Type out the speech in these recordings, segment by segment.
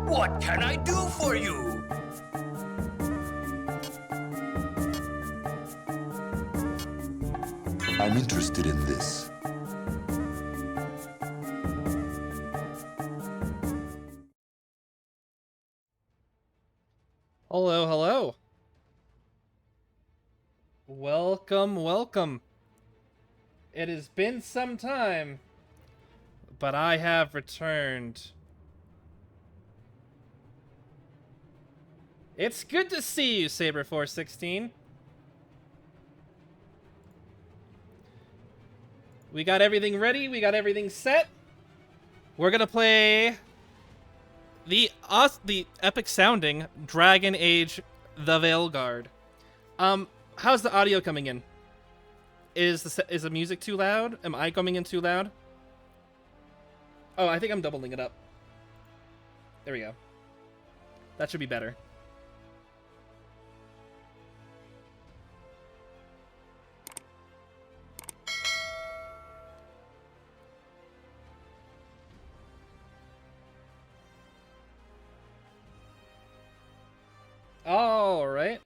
What can I do for you? I'm interested in this. Hello, hello. Welcome, welcome. It has been some time, but I have returned. It's good to see you, Saber416. We got everything ready, we got everything set. We're gonna play the epic sounding Dragon Age the Veilguard. How's the audio coming in? Is the music too loud? Am I coming in too loud? Oh, I think I'm doubling it up. There we go. That should be better. All right.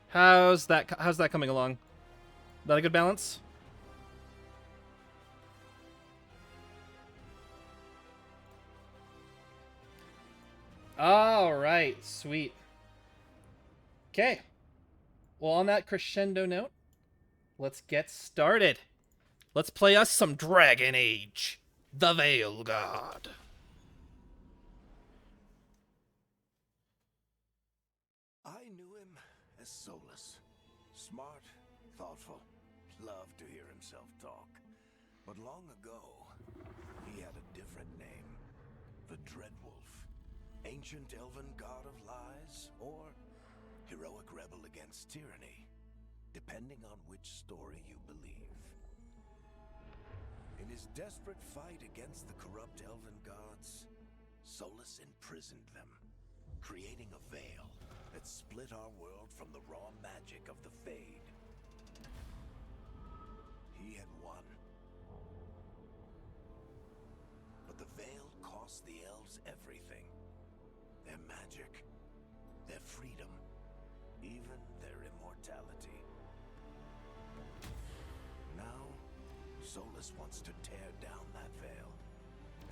How's that coming along? That a good balance? All right, sweet. Okay. Well, on that crescendo note, let's get started. Let's play us some Dragon Age the Veilguard. I knew him as Solus. Smart, thoughtful, loved to hear himself talk. But long ago, he had a different name. The Dreadwolf. Ancient elven god of lies, or heroic rebel against tyranny, depending on which story you believe. In his desperate fight against the corrupt elven gods, Solus imprisoned them, creating a veil that split our world from the raw magic of the Fade. He had won. But the veil cost the elves everything. Their magic, their freedom, even their immortality. Now, Solus wants to tear down that veil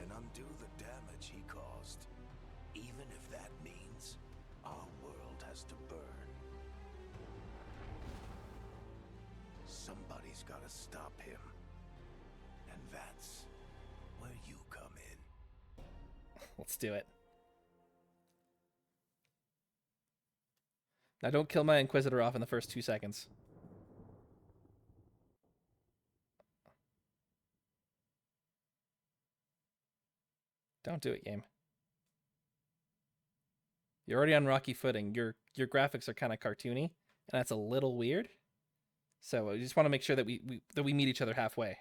and undo the damage he caused, even if that means our world has to burn. Somebody's gotta stop him. And that's where you come in. Let's do it. Now don't kill my Inquisitor off in the first 2 seconds. Don't do it, game. You're already on rocky footing. Your graphics are kind of cartoony, and that's a little weird. So I just want to make sure that we meet each other halfway.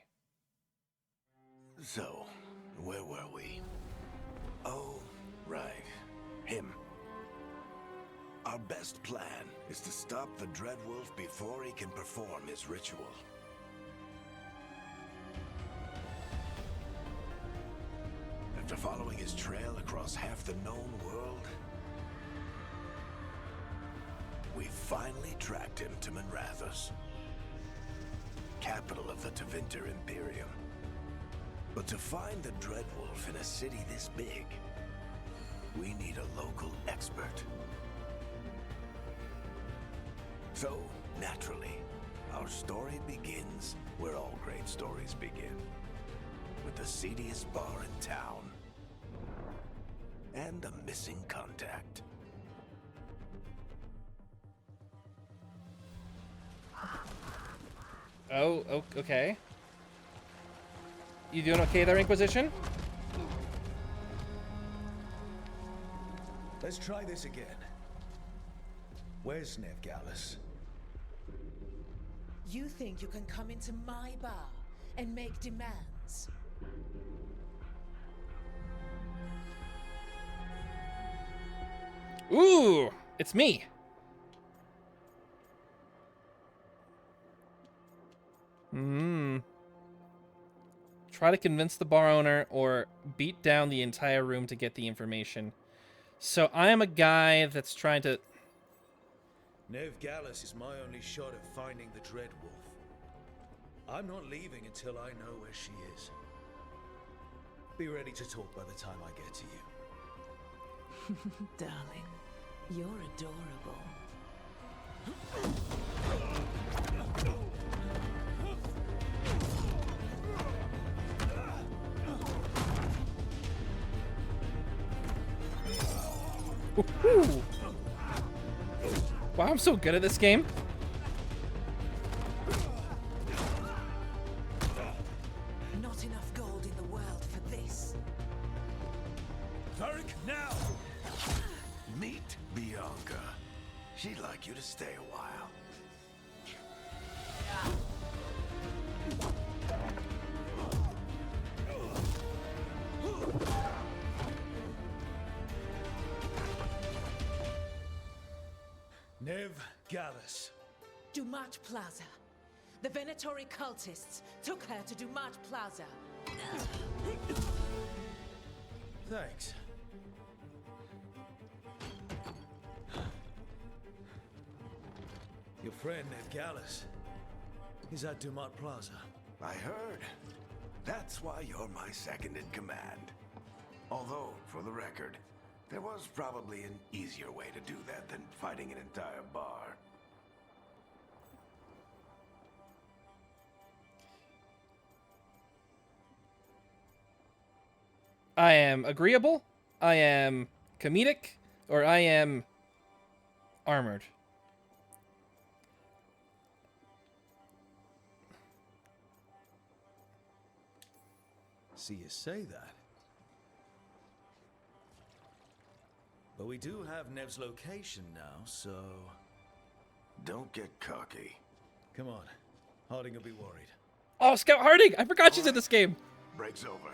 So, where were we? Oh, right. Him. Our best plan is to stop the Dreadwolf before he can perform his ritual. After following his trail across half the known world, we finally tracked him to Minrathous, capital of the Tevinter Imperium. But to find the Dreadwolf in a city this big, we need a local expert. So, naturally, our story begins where all great stories begin. With the seediest bar in town. And a missing contact. Oh, okay. You doing okay there, Inquisition? Let's try this again. Where's Nev Gallus? You think you can come into my bar and make demands? Ooh, it's me. try to convince the bar owner, or beat down the entire room to get the information. So I am a guy that's trying to... Nev Gallus is my only shot at finding the Dread Wolf. I'm not leaving until I know where she is. Be ready to talk by the time I get to you. Darling, you're adorable. Woohoo! Wow, I'm so good at this game. Not enough gold in the world for this. Varric, now! Meet Bianca. She'd like you to stay a while. Nev Gallus. Dumat Plaza. The Venatori cultists took her to Dumat Plaza. Thanks. Your friend Nev Gallus is at Dumat Plaza. I heard. That's why you're my second in command. Although, for the record, there was probably an easier way to do that than fighting an entire bar. I am agreeable, I am comedic, or I am armored. See you say that. But we do have Nev's location now, so... Don't get cocky. Come on. Harding will be worried. Oh, Scout Harding! I forgot she's in this game! Break's over.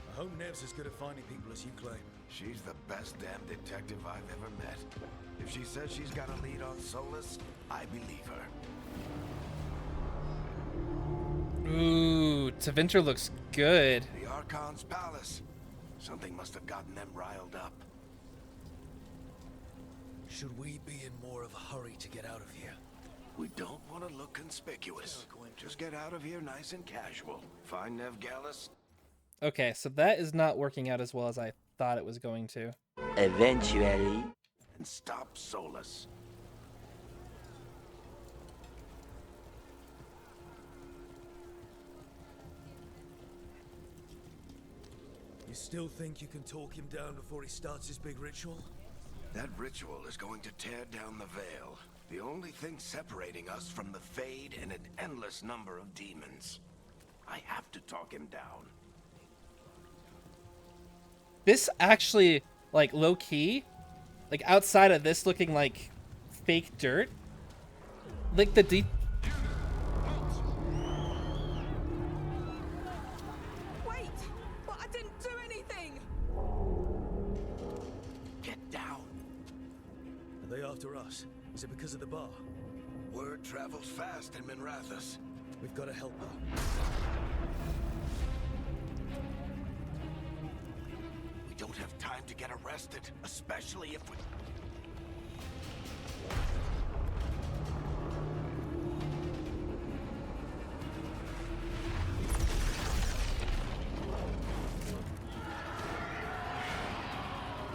I hope Nev's as good at finding people as you claim. She's the best damn detective I've ever met. If she says she's got a lead on Solus, I believe her. Ooh, Tevinter looks good. The Archon's palace. Something must have gotten them riled up. Should we be in more of a hurry to get out of here? We don't want to look conspicuous. Just get out of here nice and casual. Find Nev Gallus. Okay, so that is not working out as well as I thought it was going to. Eventually. And stop Solus. You still think you can talk him down before he starts his big ritual? That ritual is going to tear down the veil. The only thing separating us from the Fade and an endless number of demons. I have to talk him down. This actually, like, low-key, like, outside of this looking like fake dirt, like, the deep... Wait! But I didn't do anything! Get down. Are they after us? Is it because of the bar? Word travels fast in Minrathous. We've got to help her. We don't have time to get arrested, especially if we...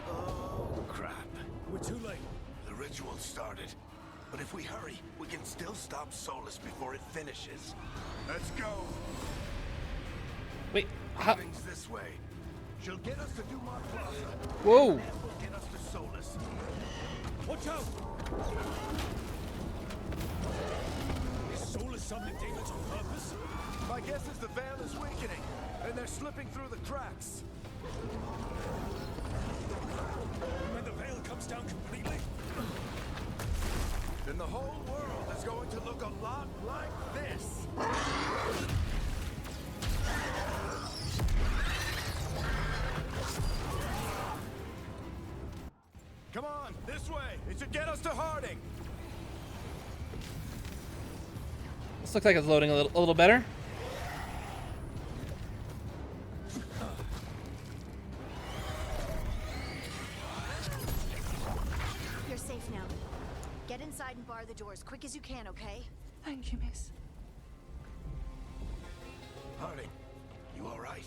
Oh, crap. We're too late. The ritual started. But if we hurry, we can still stop Solus before it finishes. Let's go. Wait, how... Things this way. She'll get us to Dumat Plaza. Whoa! And will get us to Solus. Watch out! Is Solus summoning demons on purpose? My guess is the veil is weakening, and they're slipping through the cracks. When the veil comes down completely? Then the whole world is going to look a lot like this. Come on, this way. It should get us to Harding. This looks like it's loading a little better. You're safe now. Get inside and bar the doors quick as you can, okay? Thank you, miss. Harding, you all right?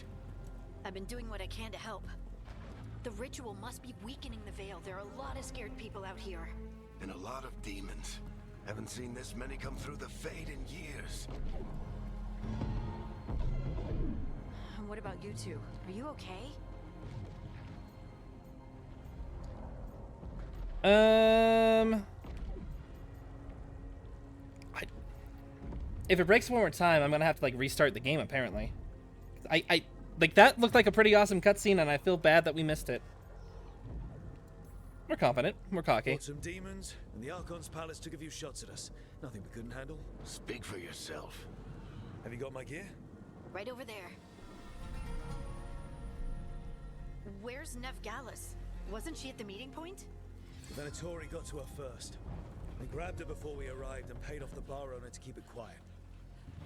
I've been doing what I can to help. The ritual must be weakening the veil. There are a lot of scared people out here. And a lot of demons. Haven't seen this many come through the Fade in years. And what about you two? Are you okay? If it breaks one more time, I'm gonna have to like restart the game. Apparently, I like that looked like a pretty awesome cutscene, and I feel bad that we missed it. We're confident. We're cocky. Fought some demons, and the Archon's palace took a few shots at us. Nothing we couldn't handle. Speak for yourself. Have you got my gear? Right over there. Where's Nev Gallus? Wasn't she at the meeting point? The Venatori got to her first. They grabbed her before we arrived and paid off the bar owner to keep it quiet.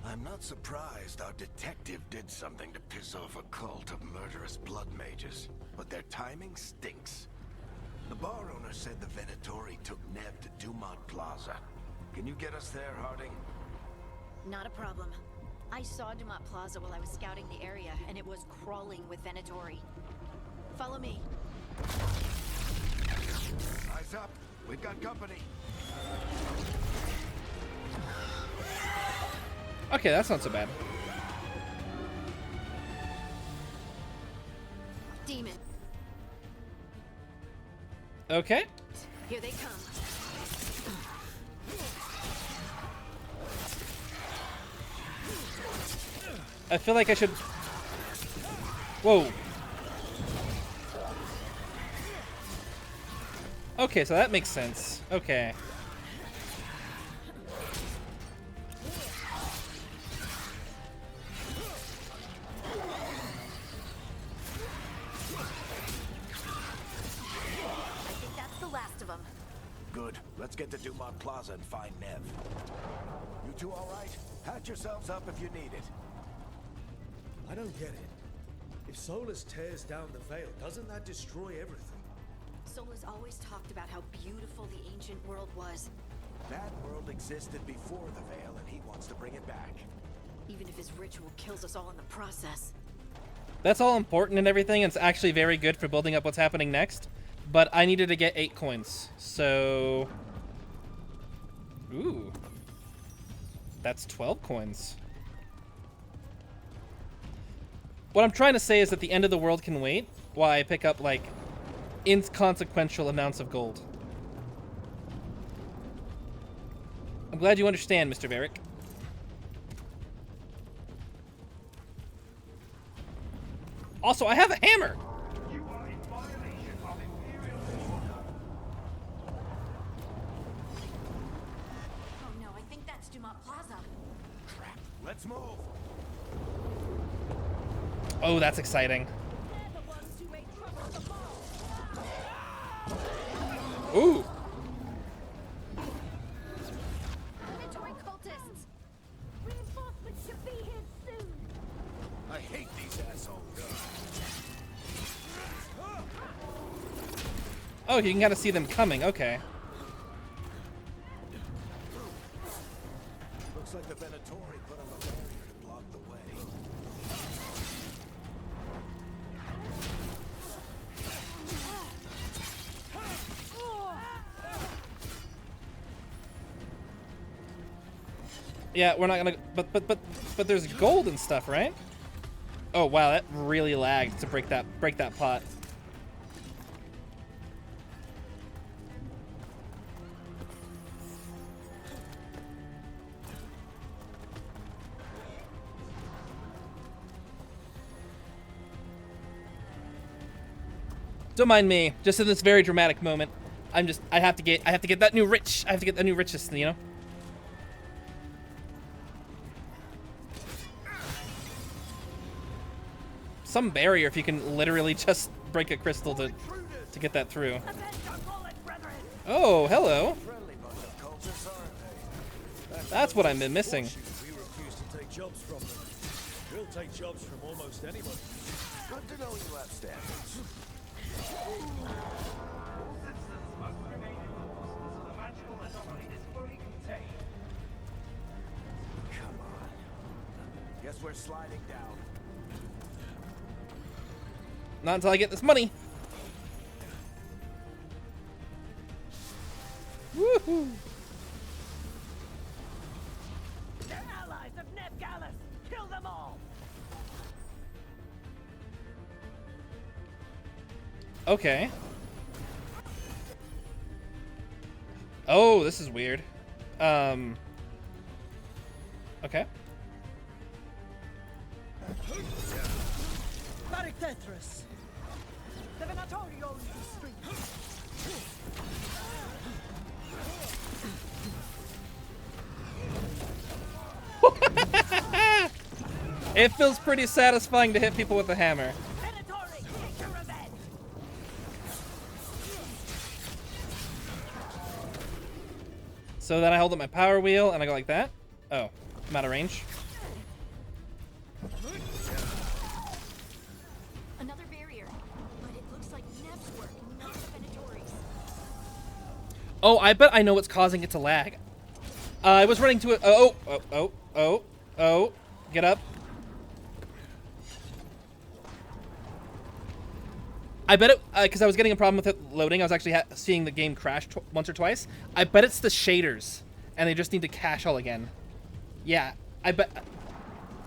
I'm not surprised our detective did something to piss off a cult of murderous blood mages, but their timing stinks. The bar owner said the Venatori took Nev to Dumont Plaza. Can you get us there, Harding? Not a problem. I saw Dumont Plaza while I was scouting the area, and it was crawling with Venatori. Follow me. Eyes up. We've got company. Okay, that's not so bad. Demon. Okay. Here they come. I feel like I should... Whoa. Okay, so that makes sense. Okay. I think that's the last of them. Good. Let's get to Dumont Plaza and find Nev. You two all right? Patch yourselves up if you need it. I don't get it. If Solus tears down the veil, doesn't that destroy everything? Solus always talked about how beautiful the ancient world was, That world existed before the Veil, and he wants to bring it back. even if his ritual kills us all in the process. That's all important and everything. It's actually very good for building up what's happening next. But I needed to get 8 coins. So... Ooh. That's 12 coins. What I'm trying to say is that the end of the world can wait while I pick up, like, inconsequential amounts of gold. I'm glad you understand, Mr. Varric. Also, I have a hammer! Oh no, I think that's Dumont Plaza. Crap. Let's move. Oh, that's exciting. Ooh! Venatori cultists! Reinforcements should be here soon! I hate these assholes. Oh, you can kind of see them coming. Okay. Looks like the Venatori put up a barrier to block the way. Yeah, we're not gonna. But there's gold and stuff, right? Oh wow, that really lagged to break that pot. Don't mind me. Just in this very dramatic moment, I have to get that new rich. I have to get the new richest, you know. Some barrier if you can literally just break a crystal to get that through. Oh, hello. Friendly bunch of cultists, aren't they? That's what I've been missing. We He'll take jobs from almost anybody. Good to know you have standards. Come on. Guess we're sliding down. Not until I get this money. Woohoo! They're allies of Ned Gallus! Kill them all! Okay. Oh, this is weird. Okay. Barictethrus! The Venatori owns the street! It feels pretty satisfying to hit people with a hammer. Venatori, take your revenge! So then I hold up my power wheel and I go like that. Oh, I'm out of range. Another barrier, but it looks like Nev's work, not the Venatori's. Oh, I bet I know what's causing it to lag. I was running to it. Oh. Get up. I bet it, because I was getting a problem with it loading. I was actually seeing the game crash once or twice. I bet it's the shaders, and they just need to cache all again. Yeah, I bet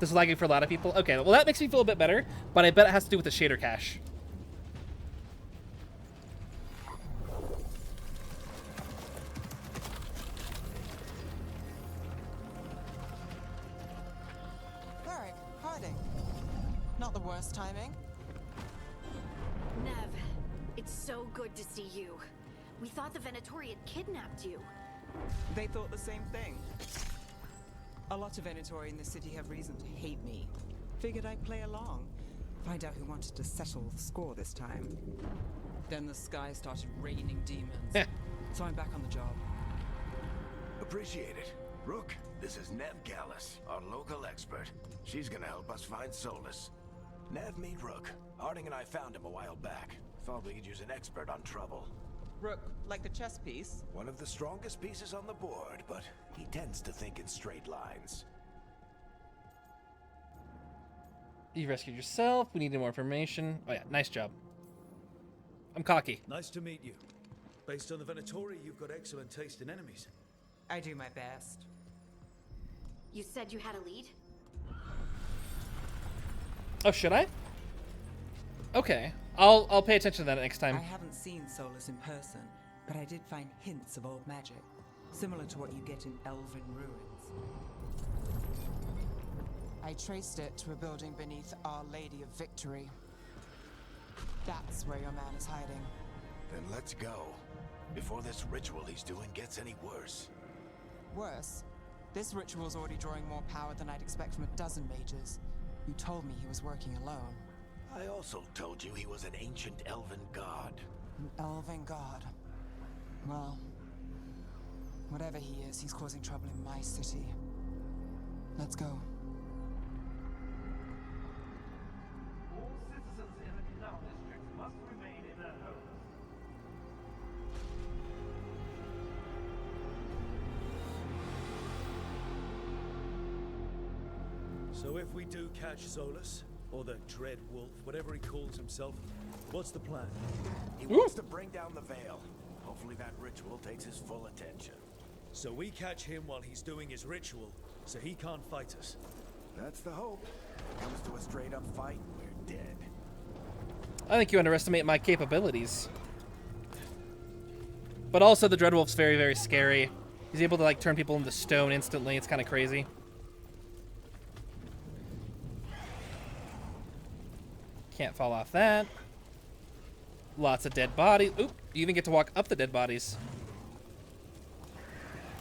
this is lagging for a lot of people. Okay, well that makes me feel a bit better, but I bet it has to do with the shader cache. Varric, Harding. Not the worst timing. Nev, it's so good to see you. We thought the Venatori had kidnapped you. They thought the same thing. A lot of Venatori in the city have reason to hate me. Figured I'd play along. Find out who wanted to settle the score this time. Then the sky started raining demons. So I'm back on the job. Appreciate it. Rook, this is Nev Gallus, our local expert. She's gonna help us find Solus. Nev, meet Rook. Harding and I found him a while back. Thought we could use an expert on trouble. Rook, like the chess piece? One of the strongest pieces on the board, but he tends to think in straight lines. You rescued yourself. We needed more information. Oh yeah, nice job. I'm cocky. Nice to meet you. Based on the Venatori, you've got excellent taste in enemies. I do my best. You said you had a lead? Oh, should I? Okay, I'll pay attention to that next time. I haven't seen Solus in person, but I did find hints of old magic, similar to what you get in elven ruins. I traced it to a building beneath Our Lady of Victory. That's where your man is hiding. Then let's go. Before this ritual he's doing gets any worse. Worse, this ritual's already drawing more power than I'd expect from a dozen mages. You told me he was working alone. I also told you he was an ancient elven god. An elven god. Well, whatever he is, he's causing trouble in my city. Let's go. All citizens in the canal district must remain in their homes. So if we do catch Solus, or the Dread Wolf, whatever he calls himself, what's the plan? He wants to bring down the veil. Hopefully that ritual takes his full attention. So we catch him while he's doing his ritual, so he can't fight us. That's the hope. If it comes to a straight-up fight, we're dead. I think you underestimate my capabilities. But also the Dreadwolf's very, very scary. He's able to like turn people into stone instantly. It's kind of crazy. Can't fall off that. Lots of dead bodies. Oop, you even get to walk up the dead bodies.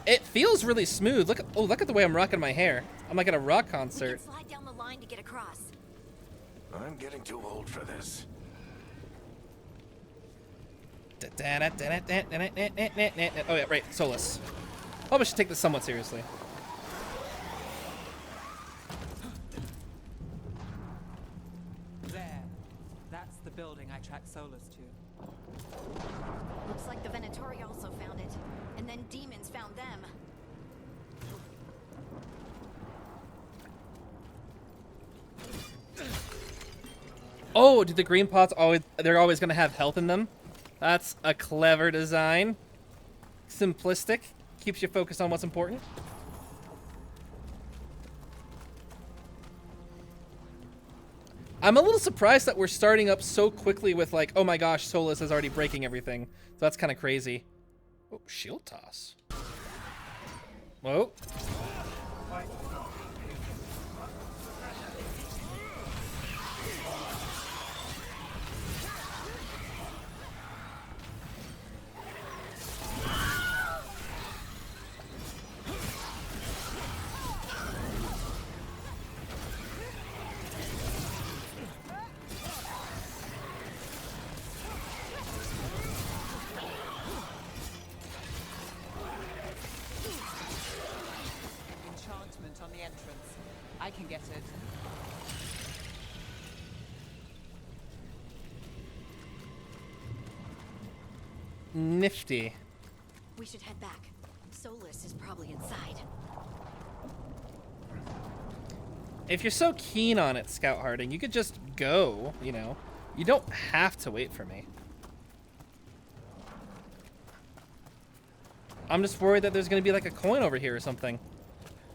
It feels really smooth. Look at the way I'm rocking my hair. I'm like at a rock We concert. can slide down the line to get across. I'm getting too old for this. Oh yeah, right, Solus. Probably should take this somewhat seriously. building I tracked Solus to. Looks like the Venatori also found it. And then demons found them. Oh, do the green pots always... They're always going to have health in them? That's a clever design. Simplistic. Keeps you focused on what's important. I'm a little surprised that we're starting up so quickly with like, oh my gosh, Solus is already breaking everything. So that's kind of crazy. Oh, shield toss. Whoa. Enchantment on the entrance. I can get it. Nifty. We should head back. Solus is probably inside. If you're so keen on it, Scout Harding, you could just go, you know. You don't have to wait for me. I'm just worried that there's going to be like a coin over here or something.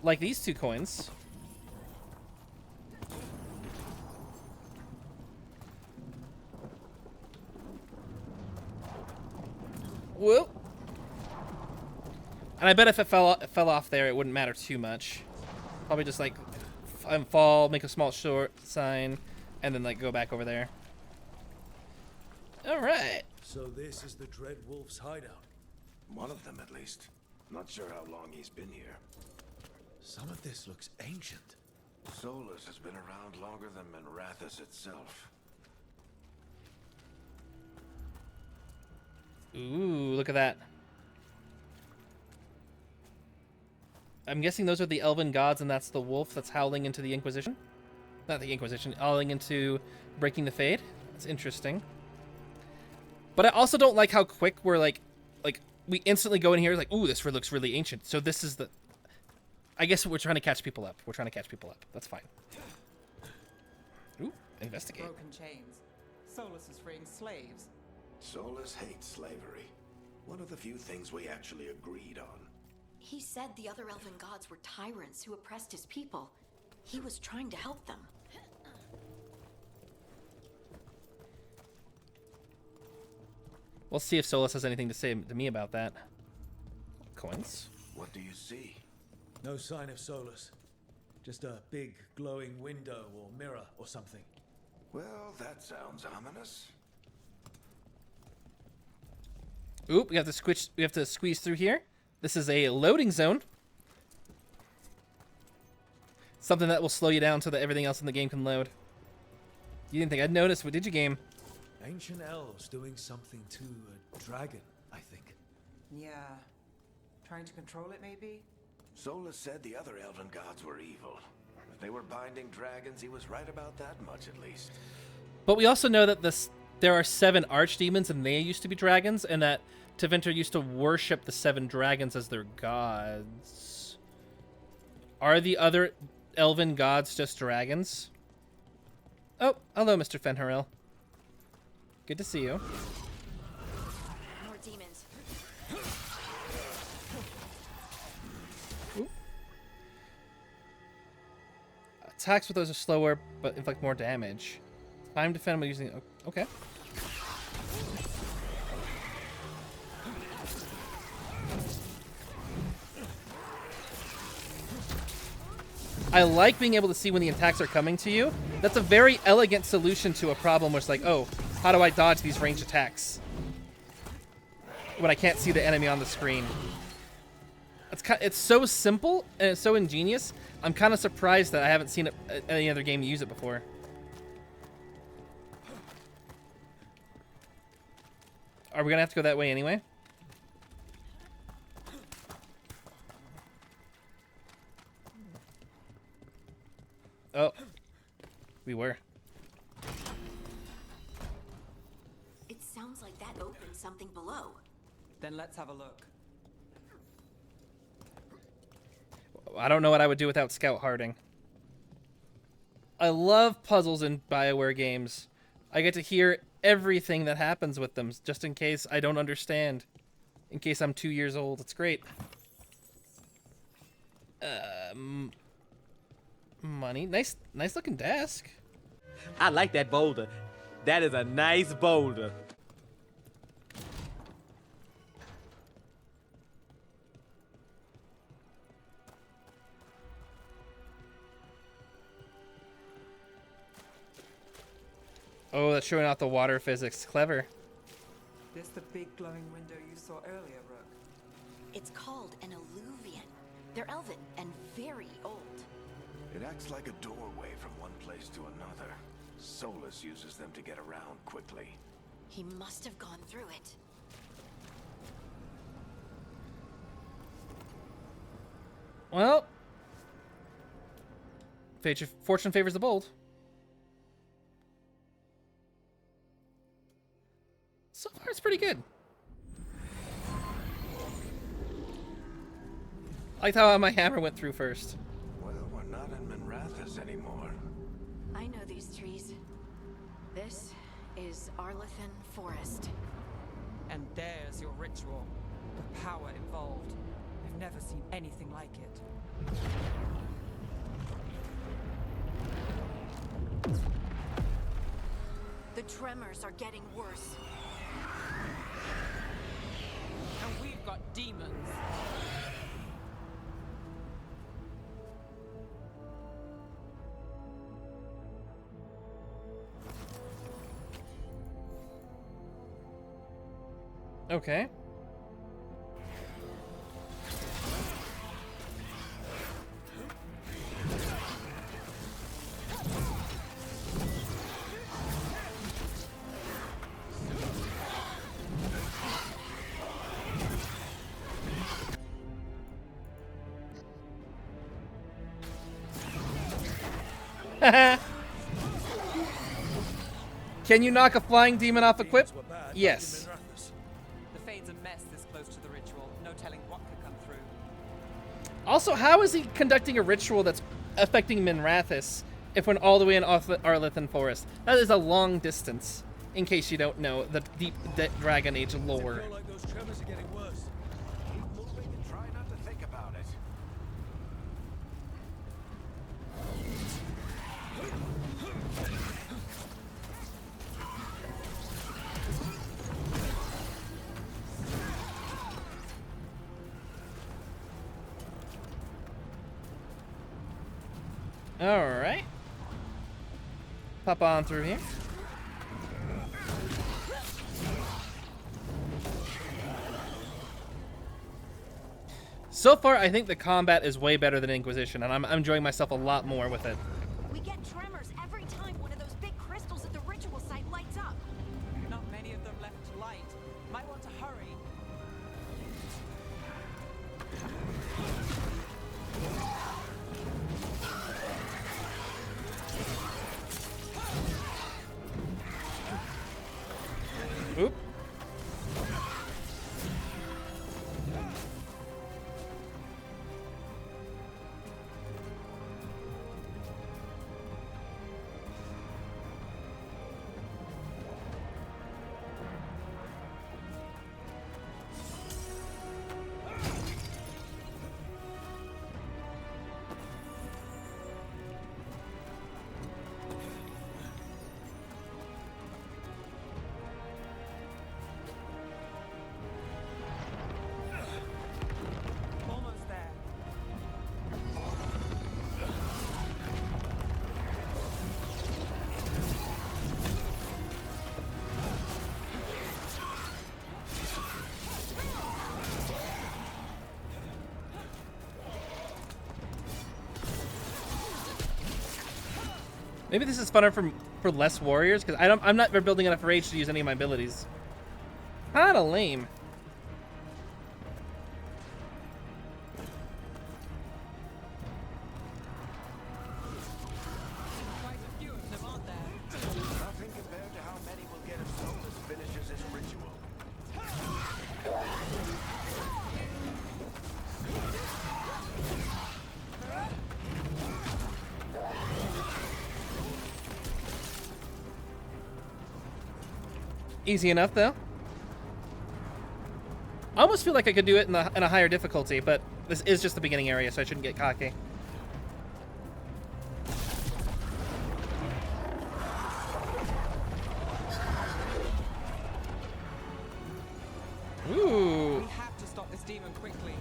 Like these 2 coins. Whoa. And I bet if it fell off there, it wouldn't matter too much. Probably just like fall, make a small short sign, and then like go back over there. All right. So this is the Dread Wolf's hideout. One of them, at least. Not sure how long he's been here. Some of this looks ancient. Solus has been around longer than Manrathus itself. Ooh, look at that. I'm guessing those are the elven gods, and that's the wolf that's howling into the Inquisition? Not the Inquisition, howling into Breaking the Fade. That's interesting. But I also don't like how quick we're like we instantly go in here like, ooh, this looks really ancient. So this is the... I guess we're trying to catch people up. We're trying to catch people up. That's fine. Ooh, investigate. Broken chains. Solus is freeing slaves. Solus hates slavery. One of the few things we actually agreed on. He said the other elven gods were tyrants who oppressed his people. He was trying to help them. We'll see if Solus has anything to say to me about that. Coins. What do you see? No sign of Solus. Just a big glowing window or mirror or something. Well, that sounds ominous. Oop, we have to squeeze through here. This is a loading zone. Something that will slow you down so that everything else in the game can load. You didn't think I'd notice, what did you, game? Ancient elves doing something to a dragon, I think. Yeah. Trying to control it, maybe? Solus said the other elven gods were evil. If they were binding dragons, he was right about that much, at least. But we also know that there are 7 archdemons, and they used to be dragons, and that Tevinter used to worship the 7 dragons as their gods. Are the other elven gods just dragons? Oh, hello, Mr. Fenharil. Good to see you. More demons. Ooh. Attacks with those are slower, but inflict more damage. Time to defend by using... Okay. I like being able to see when the attacks are coming to you. That's a very elegant solution to a problem where it's like, oh, how do I dodge these ranged attacks when I can't see the enemy on the screen? It's so simple and it's so ingenious. I'm kind of surprised that I haven't seen any other game use it before. Are we gonna have to go that way anyway? Oh, we were. something below. Then let's have a look. I don't know what I would do without Scout Harding. I love puzzles in BioWare games. I get to hear everything that happens with them, just in case I don't understand. In case I'm 2 years old. It's great. Money. Nice looking desk. I like that boulder. That is a nice boulder. Oh, that's showing off the water physics. Clever. This the big glowing window you saw earlier, Rook? It's called an alluvian. They're elven and very old. It acts like a doorway from one place to another. Solus uses them to get around quickly. He must have gone through it. Well, fortune favors the bold. So far, it's pretty good. I liked how my hammer went through first. Well, we're not in Minrathous anymore. I know these trees. This is Arlethan Forest. And there's your ritual. The power involved. I've never seen anything like it. The tremors are getting worse. And we've got demons. Okay. Can you knock a flying demon off a quip? Yes. The Fade's a mess this close to the ritual. No telling what could come through. Also, how is he conducting a ritual that's affecting Minrathous if we're all the way in Arlethan Forest? That is a long distance, in case you don't know the deep Dragon Age lore. I feel like those tremors are getting worse. Keep moving and try not to think about it. Alright. Pop on through here. So far, I think the combat is way better than Inquisition, and I'm enjoying myself a lot more with it. We get tremors every time one of those big crystals at the ritual site lights up. Not many of them left to light. Might want to hurry. Oop. Almost there. Maybe this is funner for less warriors, because I'm not building enough rage to use any of my abilities. Kinda lame. Quite a few of them, aren't there? Nothing compared to how many will get if Solus finishes his ritual. Easy enough, though. I almost feel like I could do it in a higher difficulty, but this is just the beginning area, so I shouldn't get cocky. Ooh. We have to stop this demon quickly.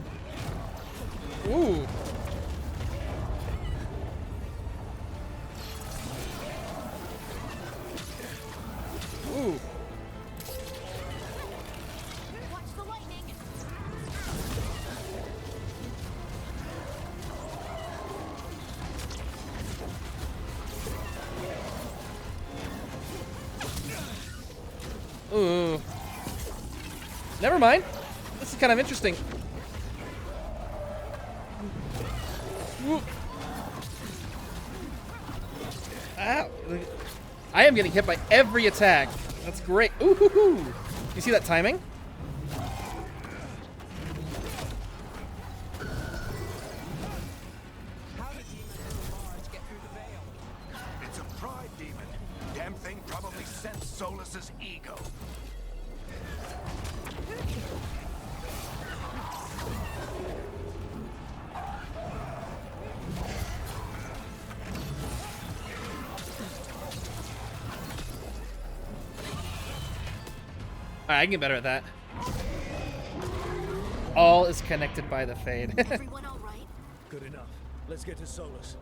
Ooh. Ooh. Watch the lightning. Ooh. Never mind. This is kind of interesting. Ooh. Ow. I am getting hit by every attack. That's great. Ooh, hoo, hoo. You see that timing? How did demons so large get through the veil? It's a pride demon. Damn thing probably sensed Solus's ego. Alright, I can get better at that. All is connected by the fade. Everyone all right? Good enough. Let's get to Solus.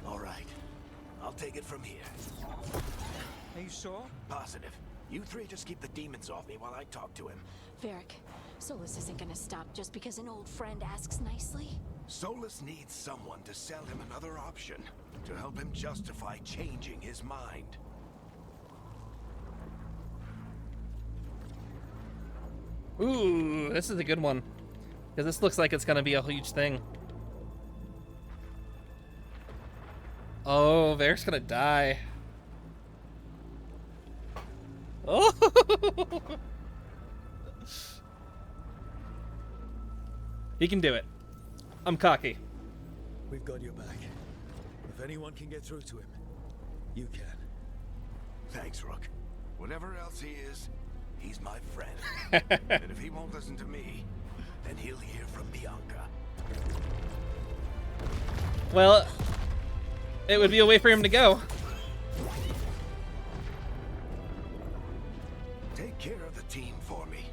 All right. I'll take it from here. Are you sure? Positive. You three just keep the demons off me while I talk to him. Varric, Solus isn't gonna stop just because an old friend asks nicely. Solus needs someone to sell him another option, to help him justify changing his mind. Ooh, this is a good one. Because this looks like it's going to be a huge thing. Oh, Varric's going to die. Oh! He can do it. I'm cocky. We've got your back. If anyone can get through to him, you can. Thanks, Rook. Whatever else he is, he's my friend. And if he won't listen to me, then he'll hear from Bianca. Well, it would be a way for him to go. Take care of the team for me.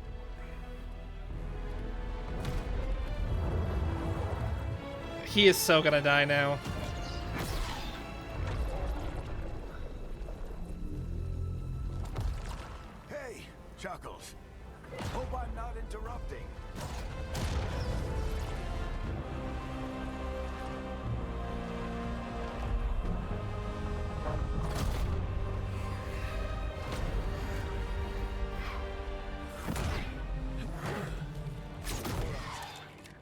He is so gonna die now. Hey, Chuckles. Hope I'm not interrupting.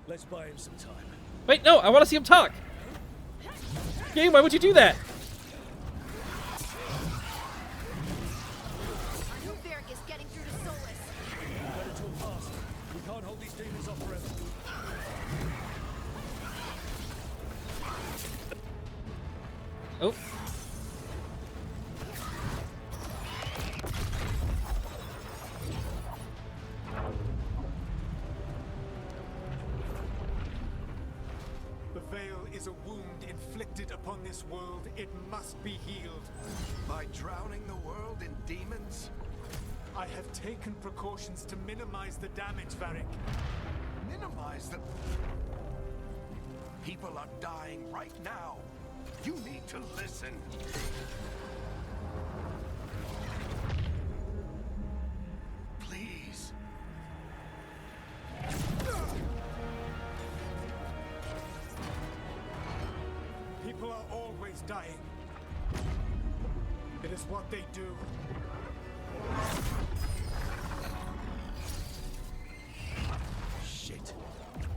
Let's buy him some time. Wait, no, I want to see him talk. Game, why would you do that? I know Varric is getting through to Solus. Better talk fast. We can't hold these demons off forever. Oh. The veil is a wound inflicted upon this world. It must be healed. By drowning the world in demons? I have taken precautions to minimize the damage, Varric. Minimize the... People are dying right now. You need to listen. Please. People are always dying. It is what they do. Shit.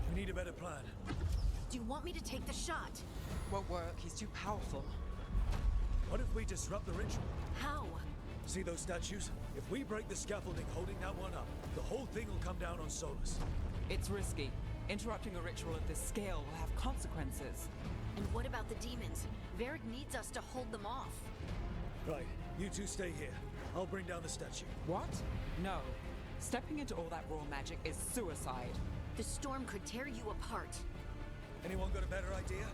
We need a better plan. Do you want me to take the shot? Won't work. He's too powerful. What if we disrupt the ritual? How? See those statues? If we break the scaffolding holding that one up, the whole thing will come down on Solus. It's risky. Interrupting a ritual of this scale will have consequences. And what about the demons? Varric needs us to hold them off. Right, you two stay here. I'll bring down the statue. What? No. Stepping into all that raw magic is suicide. The storm could tear you apart. Anyone got a better idea?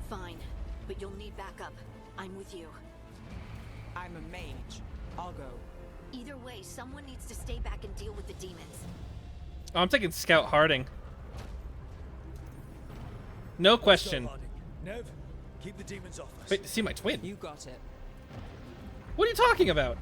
Fine, but you'll need backup. I'm with you. I'm a mage. I'll go. Either way, someone needs to stay back and deal with the demons. Oh, I'm taking Scout Harding. No question. Nev, keep the demons off us. Wait, see my twin. You got it. What are you talking about?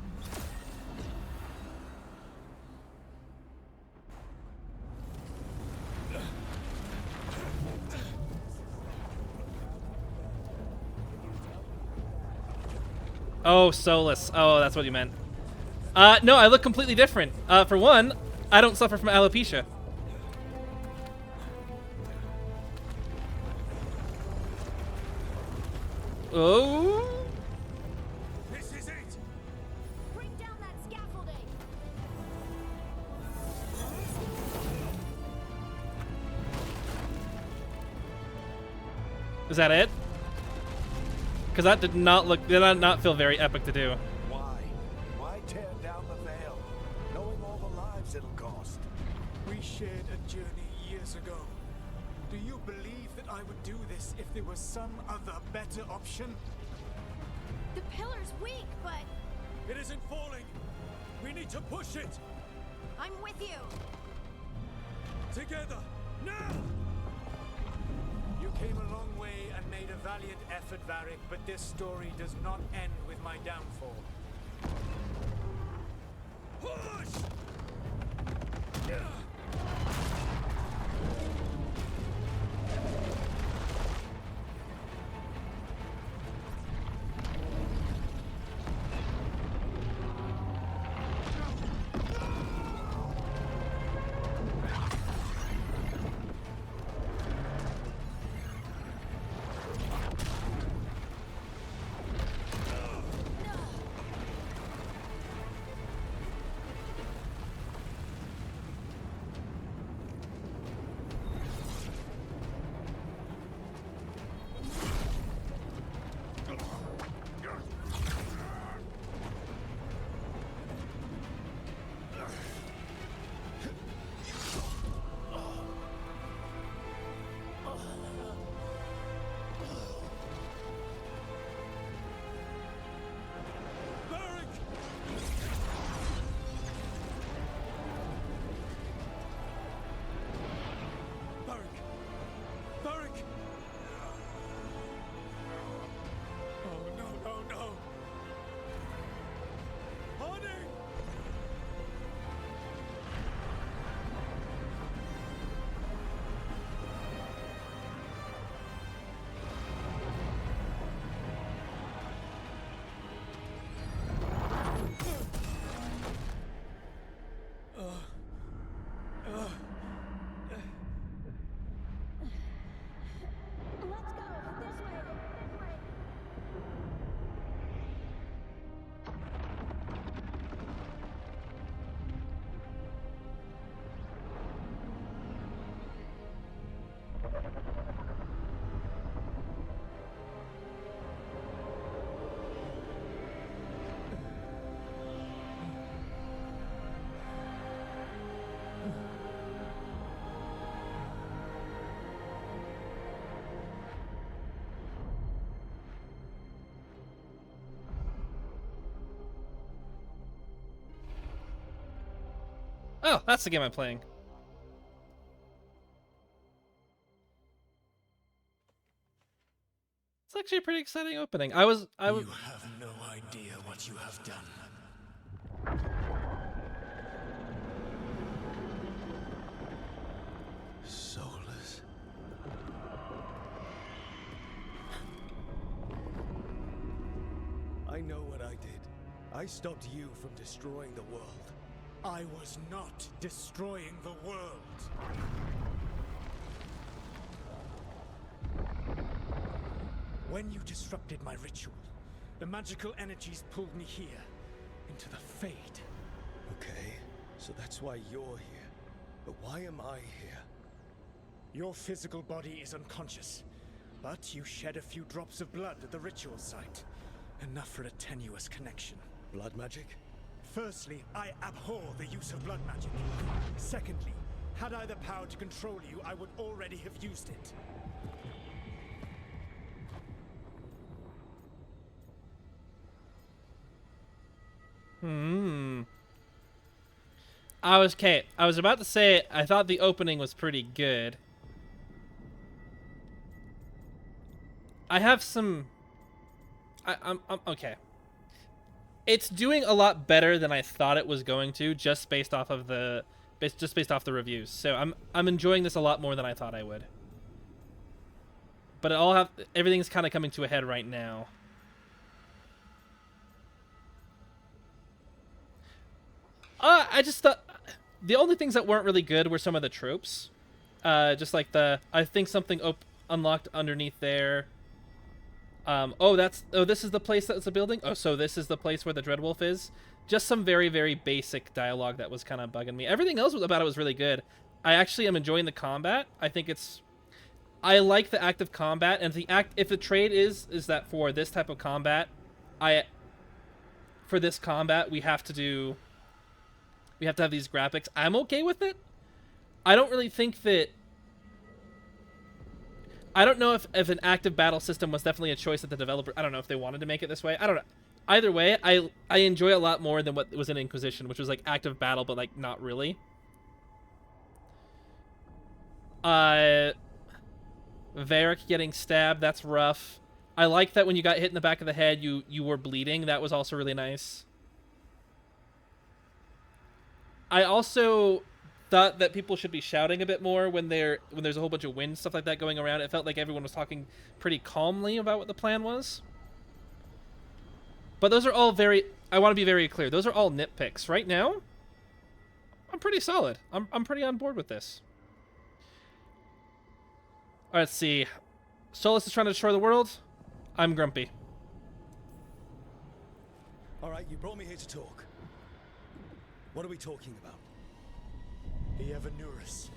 Oh, Solus. Oh, that's what you meant. No, I look completely different. For one, I don't suffer from alopecia. Oh. This is it. Bring down that scaffolding. Is that it? Because that did not feel very epic to do. Why? Why tear down the veil, knowing all the lives it'll cost? We shared a journey years ago. Do you believe that I would do this if there was some other better option? The pillar's weak, but It isn't falling. We need to push it. I'm with you. Together. Now! You came a long way and made a valiant effort, Varric, but this story does not end with my downfall. Push! Oh, that's the game I'm playing. It's actually a pretty exciting opening. I was. You have no idea what you have done. Soulless. I stopped you from destroying the world. I was not destroying the world. When you disrupted my ritual, the magical energies pulled me here, into the Fade. Okay, so that's why you're here. But why am I here? Your physical body is unconscious, but you shed a few drops of blood at the ritual site. Enough for a tenuous connection. Blood magic? Firstly, I abhor the use of blood magic. Secondly, had I the power to control you, I would already have used it. I was about to say I thought the opening was pretty good. I have some. I'm okay. It's doing a lot better than I thought it was going to, just based off of the reviews. So I'm enjoying this a lot more than I thought I would. But everything's kind of coming to a head right now. I just thought the only things that weren't really good were some of the tropes. Just like I think something unlocked underneath there. This is the place that's a building? Oh, so this is the place where the Dreadwolf is? Just some very, very basic dialogue that was kind of bugging me. Everything else about it was really good. I actually am enjoying the combat. I like the active combat, and if the trade is that for this type of combat, for this combat, we have to have these graphics. I'm okay with it. I don't really think that... I don't know if an active battle system was definitely a choice that the developer... I don't know if they wanted to make it this way. I don't know. Either way, I enjoy it a lot more than what was in Inquisition, which was like active battle, but like not really. Varric getting stabbed, that's rough. I like that when you got hit in the back of the head, you were bleeding. That was also really nice. I also thought that people should be shouting a bit more when there's a whole bunch of wind stuff like that going around. It felt like everyone was talking pretty calmly about what the plan was. But those are all I want to be very clear. Those are all nitpicks. Right now, I'm pretty solid. I'm pretty on board with this. All right, let's see. Solus is trying to destroy the world. I'm grumpy. All right, you brought me here to talk. What are we talking about? The Evanurus,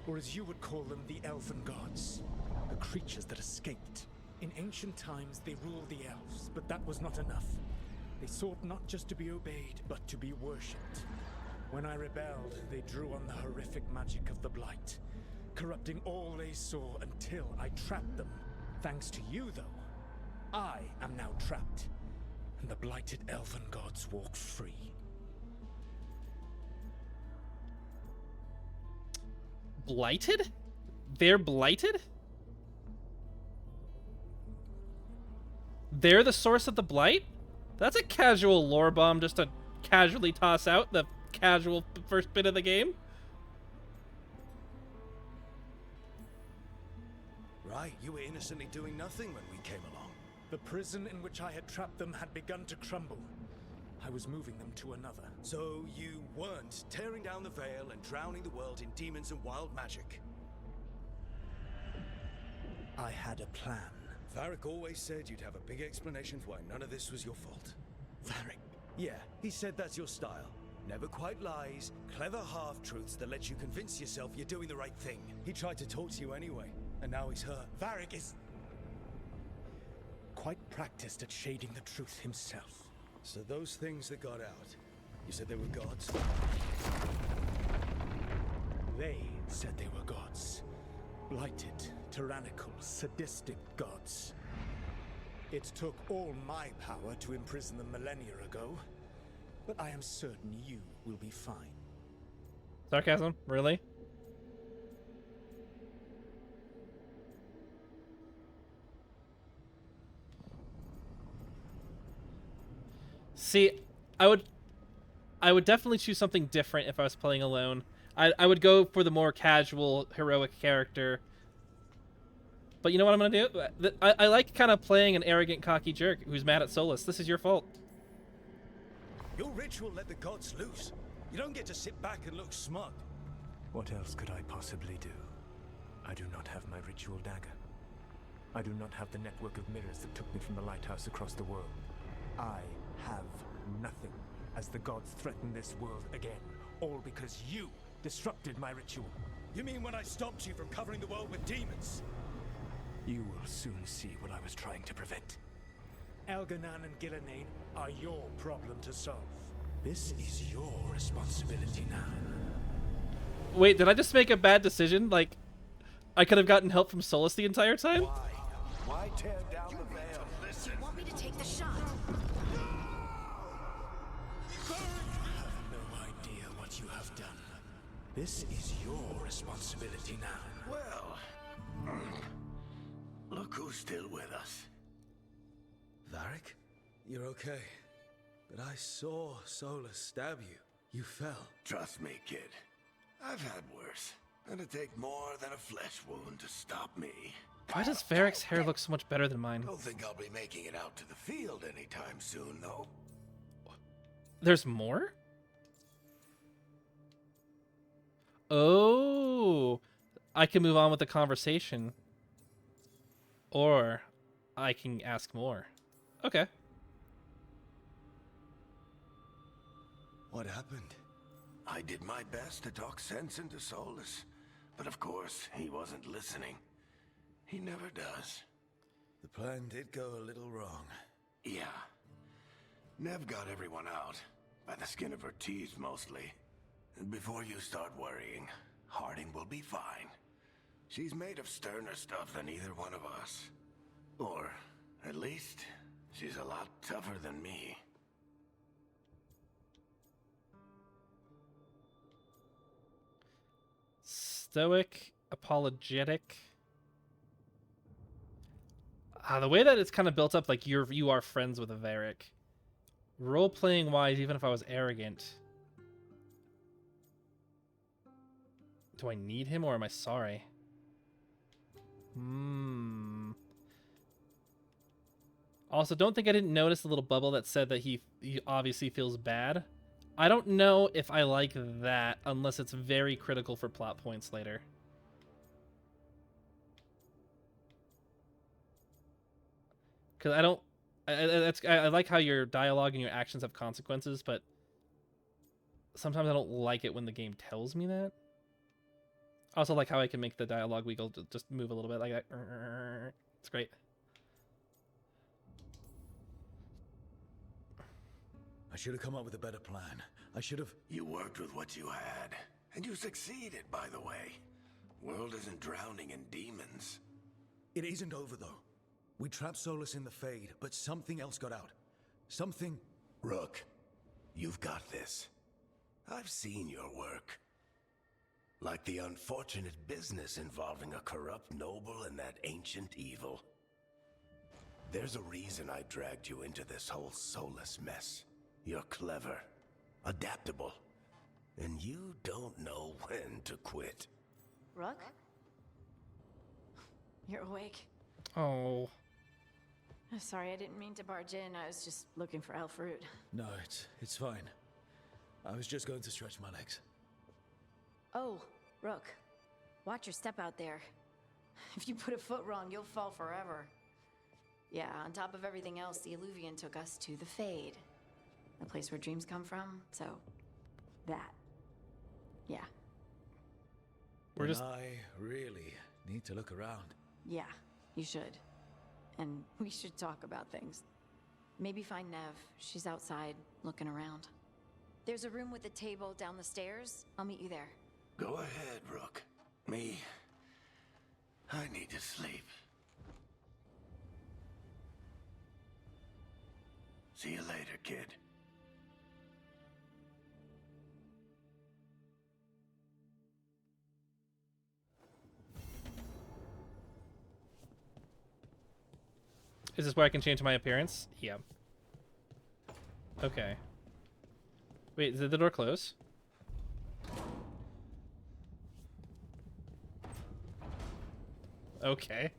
or as you would call them, the Elven Gods. The creatures that escaped. In ancient times, they ruled the elves, but that was not enough. They sought not just to be obeyed, but to be worshipped. When I rebelled, they drew on the horrific magic of the Blight, corrupting all they saw until I trapped them. Thanks to you, though, I am now trapped, and the blighted Elven Gods walk free. Blighted? They're blighted? They're the source of the blight? That's a casual lore bomb just to casually toss out the casual first bit of the game. Right, you were innocently doing nothing when we came along. The prison in which I had trapped them had begun to crumble. I was moving them to another. So you weren't tearing down the veil and drowning the world in demons and wild magic? I had a plan. Varric always said you'd have a big explanation for why none of this was your fault. Varric? Yeah, he said that's your style. Never quite lies, clever half-truths that let you convince yourself you're doing the right thing. He tried to talk to you anyway, and now he's hurt. Varric is quite practiced at shading the truth himself. So those things that got out, you said they were gods? They said they were gods. Blighted, tyrannical, sadistic gods. It took all my power to imprison them millennia ago, but I am certain you will be fine. Sarcasm? Really? See, I would definitely choose something different if I was playing alone. I would go for the more casual, heroic character. But you know what I'm going to do? I like kind of playing an arrogant, cocky jerk who's mad at Solus. This is your fault. Your ritual let the gods loose. You don't get to sit back and look smug. What else could I possibly do? I do not have my ritual dagger. I do not have the network of mirrors that took me from the lighthouse across the world. I have nothing as the gods threaten this world again, all because you disrupted my ritual. You mean when I stopped you from covering the world with demons? You will soon see what I was trying to prevent. Elganan and Gillenane are your problem to solve. This is your responsibility now. Wait, did I just make a bad decision? Like, I could have gotten help from Solus the entire time? Why tear down the veil? Do you want me to take the shot? You have no idea what you have done. This is your responsibility now. Well, look who's still with us. Varric? You're okay. But I saw Solus stab you. You fell. Trust me, kid. I've had worse. It'd take more than a flesh wound to stop me. Why does Varric's hair look so much better than mine? Don't think I'll be making it out to the field anytime soon, though. There's more? Oh, I can move on with the conversation. Or I can ask more. Okay. What happened? I did my best to talk sense into Solus, but of course, he wasn't listening. He never does. The plan did go a little wrong. Yeah. Nev got everyone out, by the skin of her teeth mostly. And before you start worrying, Harding will be fine. She's made of sterner stuff than either one of us. Or, at least, she's a lot tougher than me. Stoic, apologetic. The way that it's kind of built up, like you are friends with a Varric. Role-playing wise, even if I was arrogant. Do I need him or am I sorry? Also, don't think I didn't notice the little bubble that said that he obviously feels bad. I don't know if I like that unless it's very critical for plot points later. Because I don't... I like how your dialogue and your actions have consequences, but sometimes I don't like it when the game tells me that. I also like how I can make the dialogue wiggle just move a little bit like that. It's great. I should have come up with a better plan. I should have... You worked with what you had, and you succeeded, by the way. World isn't drowning in demons. It isn't over, though. We trapped Solus in the Fade, but something else got out. Something... Rook, you've got this. I've seen your work. Like the unfortunate business involving a corrupt noble and that ancient evil. There's a reason I dragged you into this whole Solus mess. You're clever, adaptable, and you don't know when to quit. Rook? You're awake. Oh. Sorry, I didn't mean to barge in. I was just looking for elf fruit. No, it's fine. I was just going to stretch my legs. Oh, Rook. Watch your step out there. If you put a foot wrong, you'll fall forever. Yeah, on top of everything else, the Illuvian took us to the Fade. The place where dreams come from, so... that. Yeah. I really need to look around. Yeah, you should. And we should talk about things. Maybe find Nev. She's outside, looking around. There's a room with a table down the stairs. I'll meet you there. Go ahead, Rook. Me, I need to sleep. See you later, kid. Is this where I can change my appearance? Yeah. Okay. Wait, did the door close? Okay.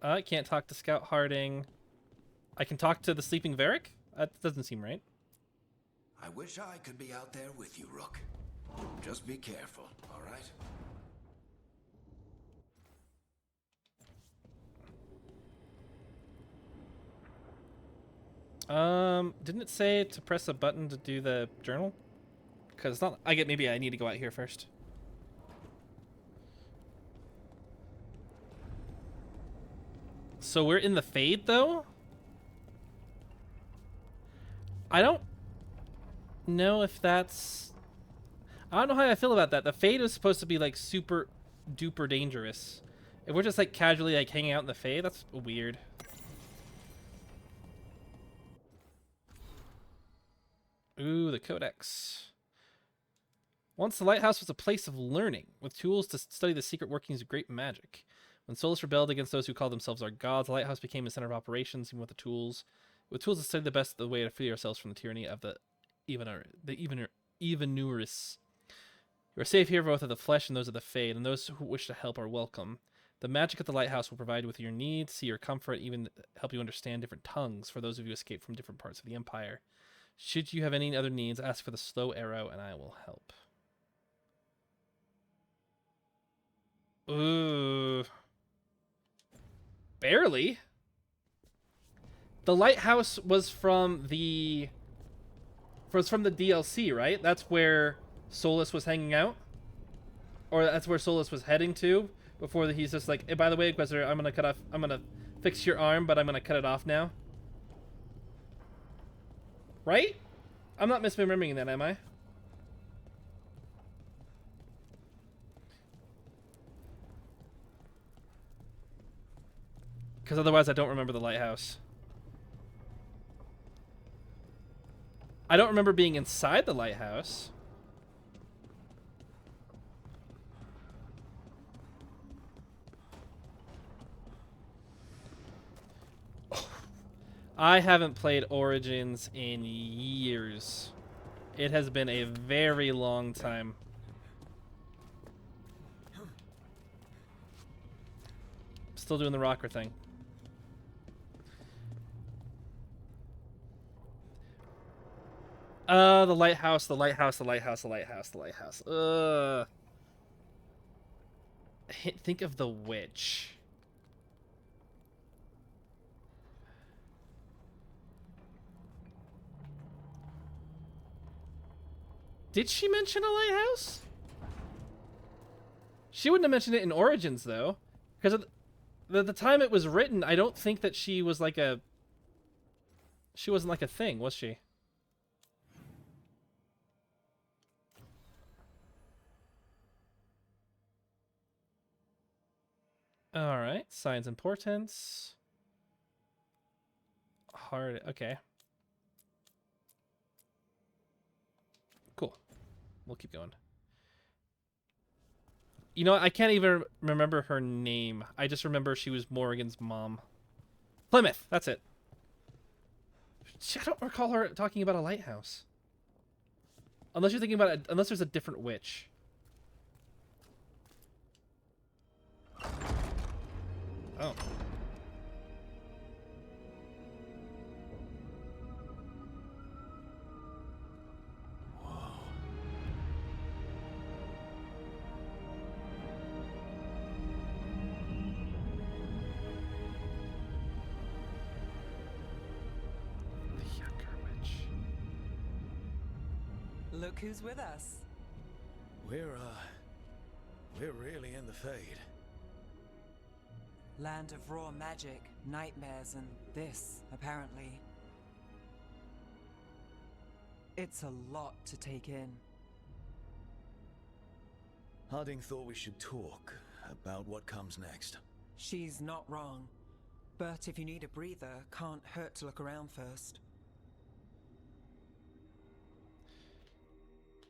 I can't talk to Scout Harding. I can talk to the sleeping Varric? That doesn't seem right. I wish I could be out there with you, Rook. Just be careful, all right? Didn't it say to press a button to do the journal? Because it's not. Maybe I need to go out here first. So we're in the Fade, though? I don't know if that's... I don't know how I feel about that. The Fade was supposed to be, like, super duper dangerous. If we're just, like, casually, like, hanging out in the Fade, that's weird. Ooh, the Codex. Once the lighthouse was a place of learning, with tools to study the secret workings of great magic. When Solus rebelled against those who called themselves our gods, the lighthouse became a center of operations, even with tools to study the best the way to free ourselves from the tyranny of the Evenurus. You are safe here, both of the flesh and those of the Fade, and those who wish to help are welcome. The magic of the lighthouse will provide you with your needs, see your comfort, even help you understand different tongues for those of you who escaped from different parts of the Empire. Should you have any other needs, ask for the slow arrow, and I will help. Ooh. Barely. The lighthouse was from the DLC, right? That's where Solus was hanging out, or that's where Solus was heading to before he's just like, hey, by the way, Inquisitor, I'm gonna fix your arm, but I'm gonna cut it off now. Right? I'm not misremembering that, am I? Because otherwise I don't remember the lighthouse. I don't remember being inside the lighthouse. I haven't played Origins in years. It has been a very long time. Still doing the rocker thing. The lighthouse, the lighthouse, the lighthouse, the lighthouse, the lighthouse. Think of the witch. Did she mention a lighthouse? She wouldn't have mentioned it in Origins, though. Because at the time it was written, I don't think that she was like a... She wasn't like a thing, was she? Alright, signs importance. Hard, okay. Cool. We'll keep going. You know, I can't even remember her name. I just remember she was Morrigan's mom. Plymouth, that's it. I don't recall her talking about a lighthouse. Unless you're thinking about it, unless there's a different witch. Oh. Look who's with us. We're really in the Fade. Land of raw magic, nightmares, and this, apparently. It's a lot to take in. Harding thought we should talk about what comes next. She's not wrong. But if you need a breather, can't hurt to look around first.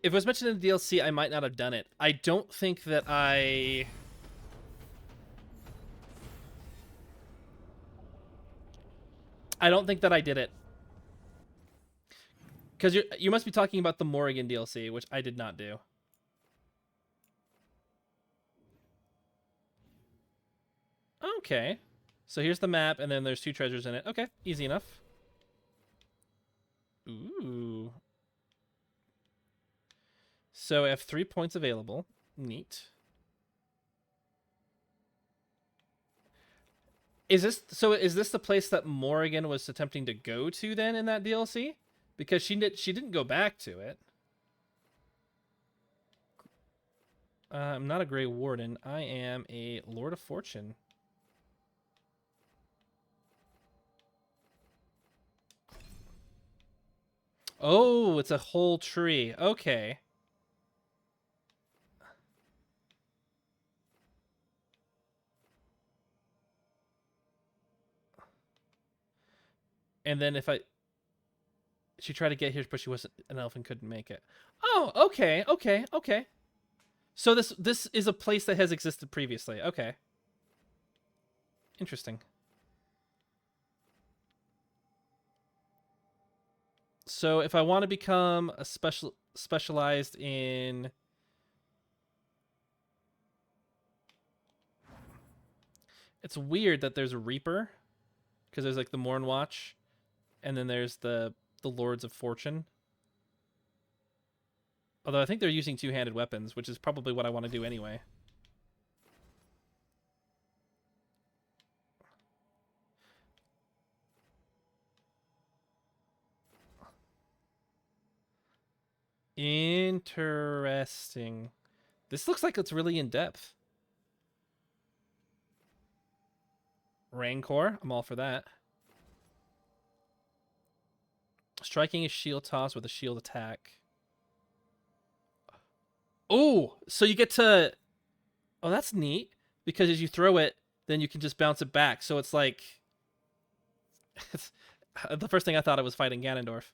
If it was mentioned in the DLC, I might not have done it. I don't think that I don't think that I did it. Because you must be talking about the Morrigan DLC, which I did not do. Okay. So here's the map, and then there's 2 treasures in it. Okay, easy enough. Ooh. So I have 3 points available. Neat. Is this the place that Morrigan was attempting to go to then in that DLC? Because she didn't go back to it. I'm not a Grey Warden. I am a Lord of Fortune. Oh, it's a whole tree. Okay. And then she tried to get here, but she wasn't an elf and couldn't make it. Oh, okay. So this is a place that has existed previously. Okay. Interesting. So if I want to become a specialized in it's weird that there's a Reaper because there's like the Morn Watch and then there's the Lords of Fortune. Although I think they're using 2-handed weapons, which is probably what I want to do anyway. Interesting. This looks like it's really in depth. Rancor, I'm all for that. Striking a shield toss with a shield attack. Oh, so you get to... Oh, that's neat. Because as you throw it, then you can just bounce it back. So it's like... The first thing I thought I was fighting Ganondorf.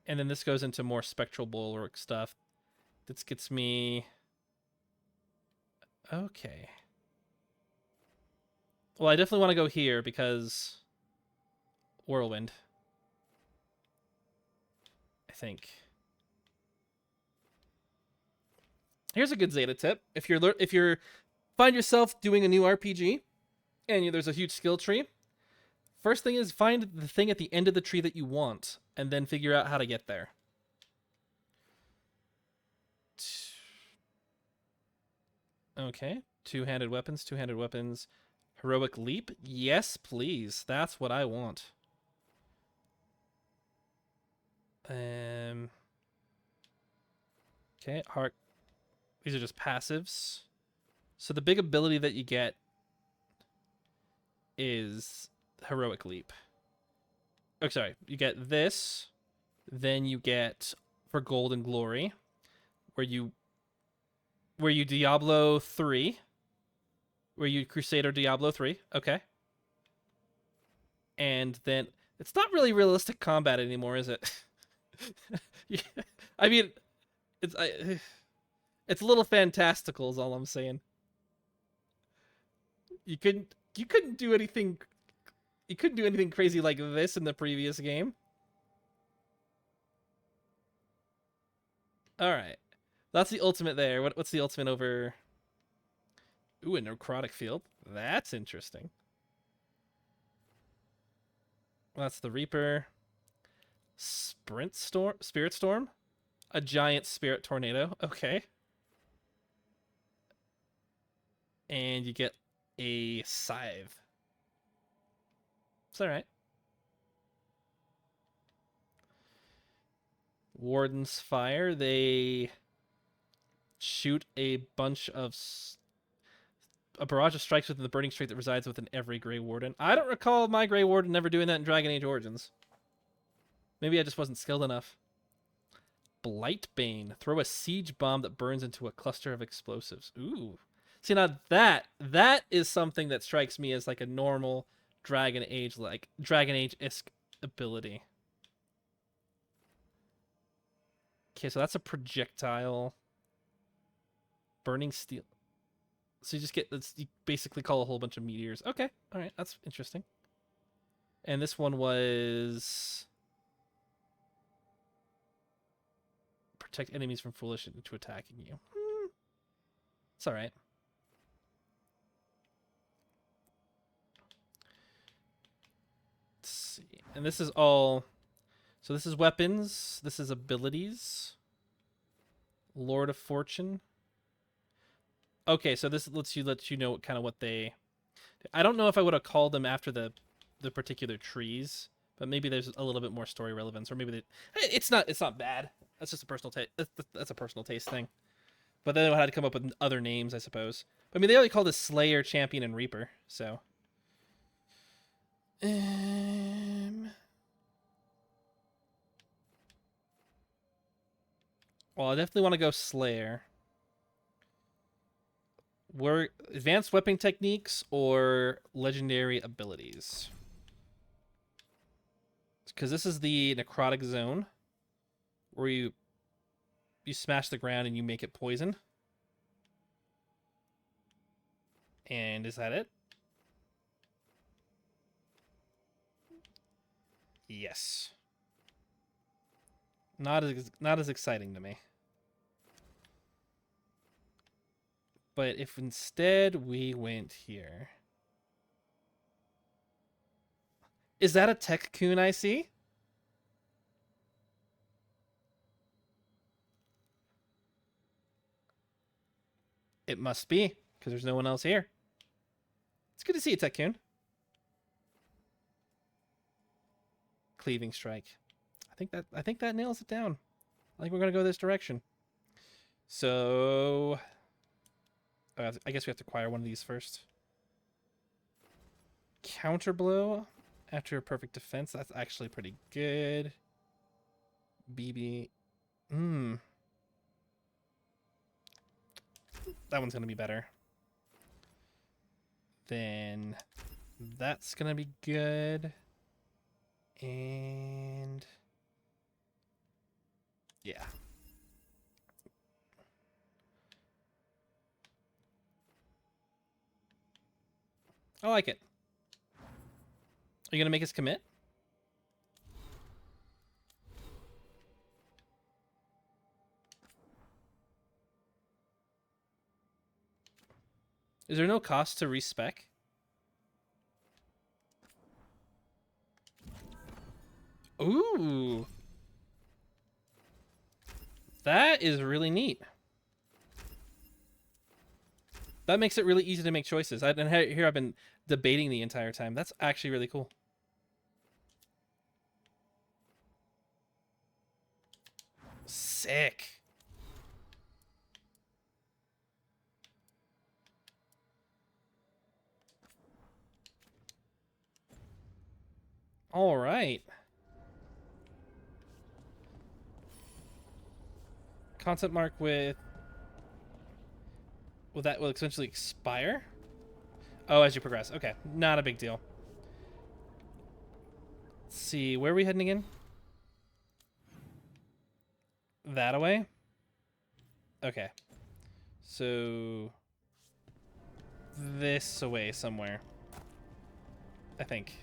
And then this goes into more Spectral Bulwark stuff. This gets me... Okay. Well, I definitely want to go here because... Whirlwind. I think. Here's a good Zeta tip. If you're find yourself doing a new RPG and there's a huge skill tree, first thing is find the thing at the end of the tree that you want and then figure out how to get there. Okay. 2-handed weapons, 2-handed weapons. Heroic leap? Yes, please. That's what I want. Okay, heart. These are just passives. So the big ability that you get is Heroic Leap. Oh, sorry. You get this. Then you get for Gold and Glory, where you Diablo 3. Where you Crusader Diablo 3. Okay. And then it's not really realistic combat anymore, is it? Yeah. I mean, it's a little fantastical is all I'm saying. You couldn't do anything crazy like this in the previous game. All right. That's the ultimate there. What's the ultimate over? Ooh, a necrotic field. That's interesting. That's the Reaper. Spirit Storm? A giant spirit tornado. Okay. And you get a scythe. It's alright. Warden's Fire. They shoot a bunch of... A barrage of strikes within the burning streak that resides within every Grey Warden. I don't recall my Grey Warden ever doing that in Dragon Age Origins. Maybe I just wasn't skilled enough. Blightbane. Throw a siege bomb that burns into a cluster of explosives. Ooh. See, now that is something that strikes me as like a normal Dragon Age-esque ability. Okay, so that's a projectile. Burning steel. So you just get this, you basically call a whole bunch of meteors. Okay, alright, that's interesting. And this one was protect enemies from foolish into attacking you. It's all right. Let's see. And this is all... So this is weapons. This is abilities. Lord of Fortune. Okay, so this lets you know kind of what they... I don't know if I would have called them after the particular trees, but maybe there's a little bit more story relevance, or maybe they... It's not bad. That's just a personal taste. That's a personal taste thing. But then I had to come up with other names, I suppose. But, I mean, they already call this Slayer, Champion, and Reaper, so... Well, I definitely want to go Slayer. Were advanced weapon techniques or legendary abilities? Because this is the necrotic zone, where you smash the ground and you make it poison. And is that it? Yes. Not as exciting to me. But if instead we went here... Is that a Tech-kun I see? It must be, because there's no one else here. It's good to see you, Tech-kun. Cleaving strike. I think that nails it down. I think we're gonna go this direction. So I guess we have to acquire one of these first. Counterblow after a perfect defense. That's actually pretty good. BB. That one's gonna be better. Then that's gonna be good. And yeah. I like it. Are you going to make us commit? Is there no cost to respec? Ooh. That is really neat. That makes it really easy to make choices. And here I've been debating the entire time. That's actually really cool. Sick. All right. Concept mark with... Well, that will essentially expire? Oh, as you progress. Okay, not a big deal. Let's see, where are we heading again? That away? Okay. So... this away somewhere. I think.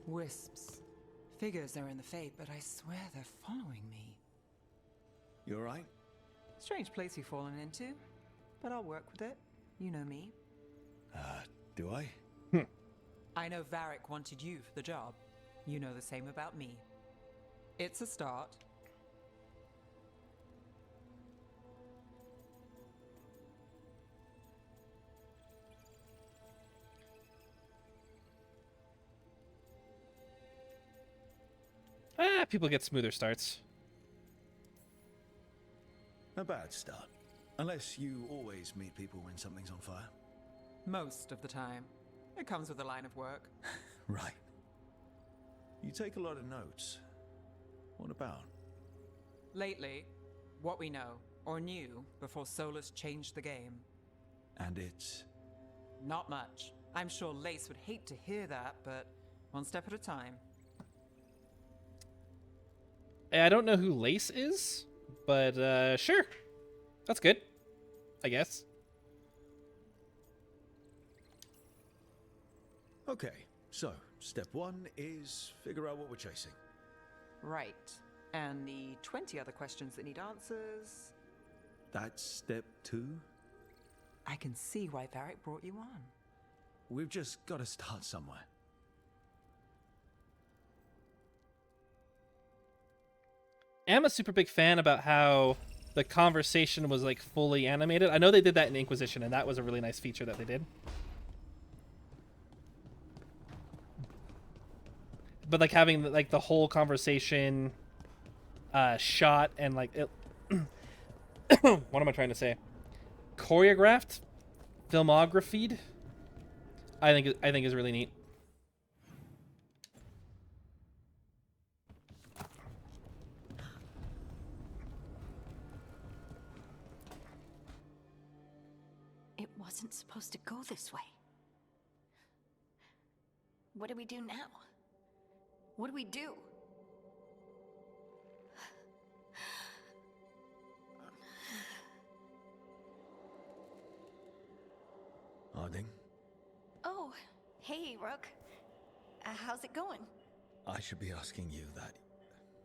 Wisps. Figures are in the Fade, but I swear they're following me. You alright? Strange place you've fallen into, but I'll work with it. You know me. Do I? I know Varric wanted you for the job. You know the same about me. It's a start. People get smoother starts. A bad start. Unless you always meet people when something's on fire. Most of the time. It comes with a line of work. Right. You take a lot of notes. What about? Lately, what we know, or knew, before Solus changed the game. And it's... Not much. I'm sure Lace would hate to hear that, but one step at a time. I don't know who Lace is, but sure. That's good, I guess. Okay, so step one is figure out what we're chasing. Right. And the 20 other questions that need answers. That's step two? I can see why Varric brought you on. We've just got to start somewhere. I'm a super big fan about how the conversation was like fully animated. I know they did that in Inquisition, and that was a really nice feature that they did. But like having like the whole conversation shot and like it what am I trying to say? Choreographed, filmographied. I think is really neat. It wasn't supposed to go this way. What do we do now? What do we do? Harding, Oh, hey, Rook. How's it going? I should be asking you that.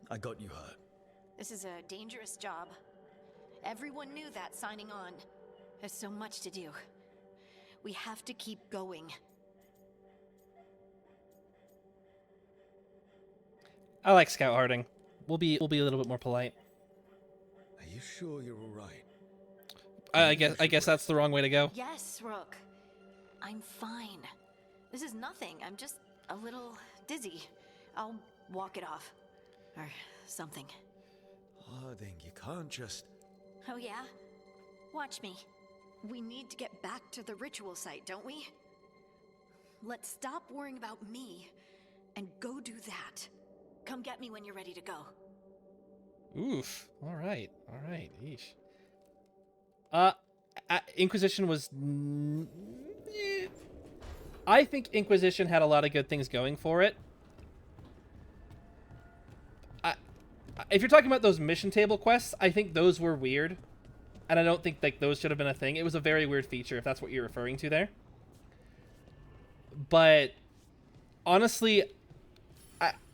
I got you hurt. This is a dangerous job. Everyone knew that signing on. There's so much to do. We have to keep going. I like Scout Harding. We'll be a little bit more polite. Are you sure you're all right? I guess that's the wrong way to go. Yes, Rook. I'm fine. This is nothing. I'm just a little dizzy. I'll walk it off. Or something. Harding, you can't just... Oh yeah? Watch me. We need to get back to the ritual site, don't we? Let's stop worrying about me and go do that. Come get me when you're ready to go. Oof. All right. Yeesh. Inquisition was... I think Inquisition had a lot of good things going for it. If you're talking about those mission table quests, I think those were weird. And I don't think like those should have been a thing. It was a very weird feature, if that's what you're referring to there. But honestly,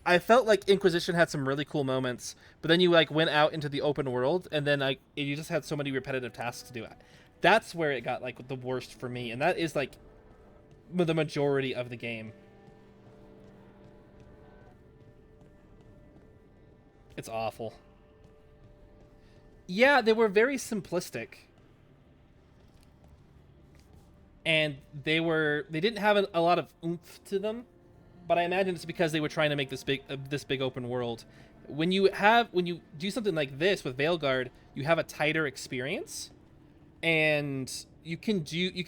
I felt like Inquisition had some really cool moments, but then you like went out into the open world, and then like you just had so many repetitive tasks to do. That's where it got like the worst for me, and that is like the majority of the game. It's awful. Yeah, they were very simplistic. And they didn't have a lot of oomph to them, but I imagine it's because they were trying to make this big open world. When you do something like this with Veilguard, you have a tighter experience, and you can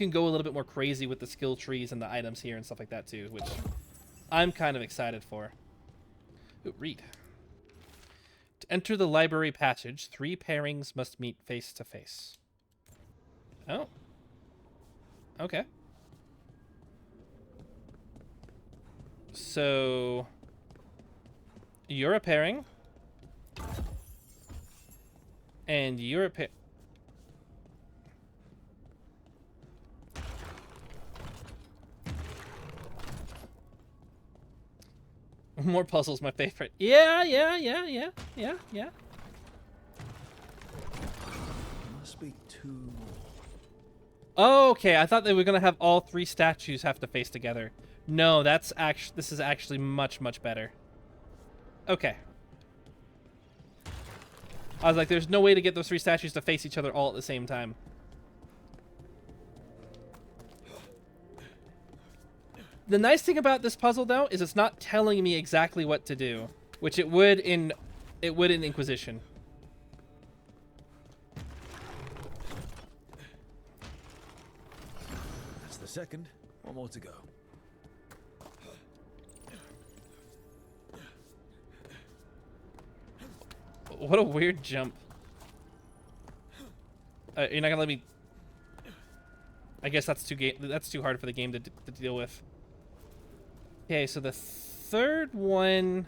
go a little bit more crazy with the skill trees and the items here and stuff like that too, which I'm kind of excited for. Ooh, read. To enter the library passage, 3 pairings must meet face to face. Oh. Okay. So you're a pairing, and you're a pair. More puzzles, my favorite. Yeah. Must be 2 more. Oh, okay, I thought they were gonna have all 3 statues have to face together. No, this is actually much better. Okay. I was like, there's no way to get those 3 statues to face each other all at the same time. The nice thing about this puzzle, though, is it's not telling me exactly what to do, which it would in Inquisition. That's the second. 1 more to go. What a weird jump. You're not gonna let me... I guess that's too hard for the game to deal with. Okay, so the third one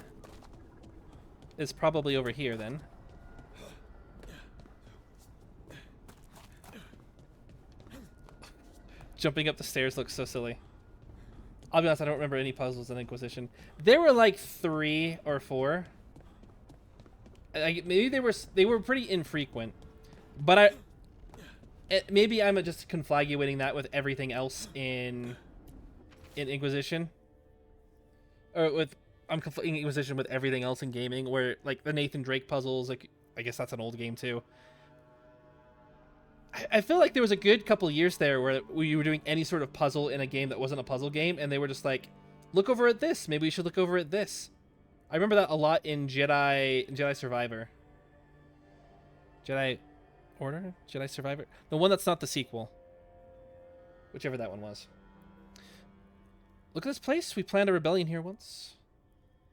is probably over here then. Jumping up the stairs looks so silly. I'll be honest, I don't remember any puzzles in Inquisition. There were like 3 or 4. Maybe they were pretty infrequent, but maybe I'm just conflaguating that with everything else in Inquisition, or I'm conflating Inquisition with everything else in gaming, where like the Nathan Drake puzzles, like I guess that's an old game too. I feel like there was a good couple years there where you were doing any sort of puzzle in a game that wasn't a puzzle game, and they were just like, look over at this. Maybe we should look over at this. I remember that a lot in Jedi Survivor. Jedi Order? Jedi Survivor? The one that's not the sequel. Whichever that one was. Look at this place. We planned a rebellion here once.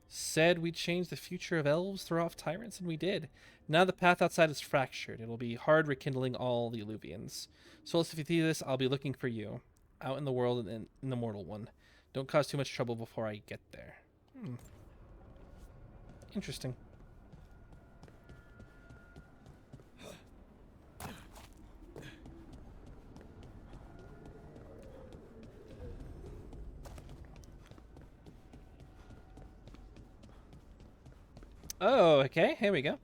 Said we'd change the future of elves, throw off tyrants, and we did. Now the path outside is fractured. It'll be hard rekindling all the Illuvians. Solus, if you see this, I'll be looking for you. Out in the world and in the mortal one. Don't cause too much trouble before I get there. Interesting. Oh, okay. Here we go.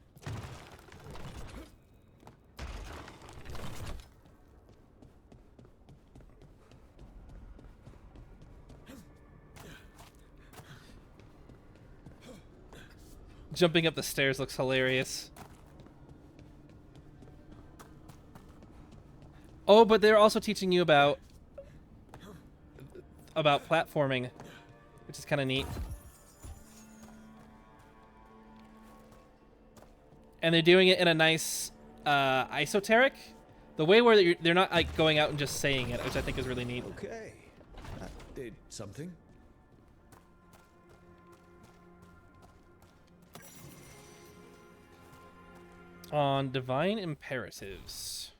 Jumping up the stairs looks hilarious. Oh, but they're also teaching you about platforming, which is kind of neat. And they're doing it in a nice esoteric, the way where they're not like going out and just saying it, which I think is really neat. Okay, that did something. On divine imperatives.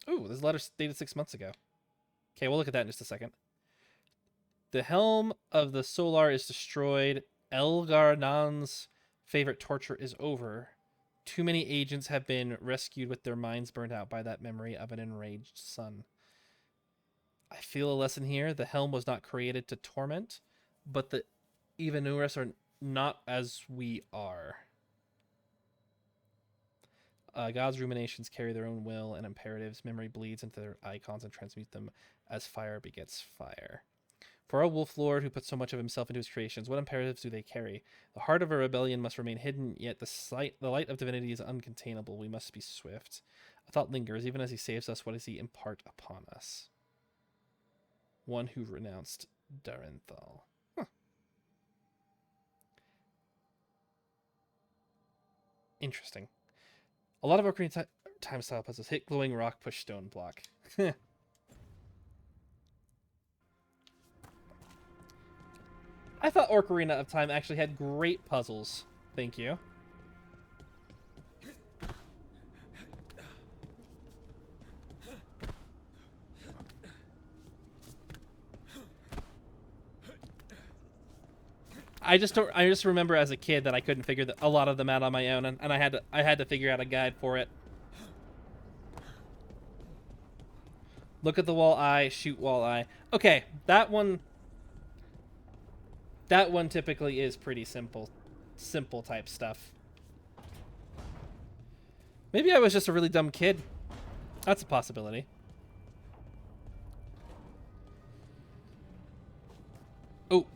Ooh, this letter dated 6 months ago. Okay, we'll look at that in just a second. The helm of the Solar is destroyed. Elgar'nan's favorite torture is over. Too many agents have been rescued with their minds burned out by that memory of an enraged sun. I feel a lesson here. The helm was not created to torment, but the Evanuris are not as we are. God's ruminations carry their own will and imperatives. Memory bleeds into their icons and transmutes them as fire begets fire. For a wolf lord who puts so much of himself into his creations, what imperatives do they carry? The heart of a rebellion must remain hidden, yet the light of divinity is uncontainable. We must be swift. A thought lingers. Even as he saves us, what does he impart upon us? One who renounced Darenthal. Huh. Interesting. A lot of Ocarina Time style puzzles. Hit glowing rock, push stone block. I thought Ocarina of Time actually had great puzzles. Thank you. I just remember as a kid that I couldn't figure a lot of them out on my own, and I had to figure out a guide for it. Look at the wall eye, shoot wall eye. Okay, that one typically is pretty simple type stuff. Maybe I was just a really dumb kid. That's a possibility. Oh.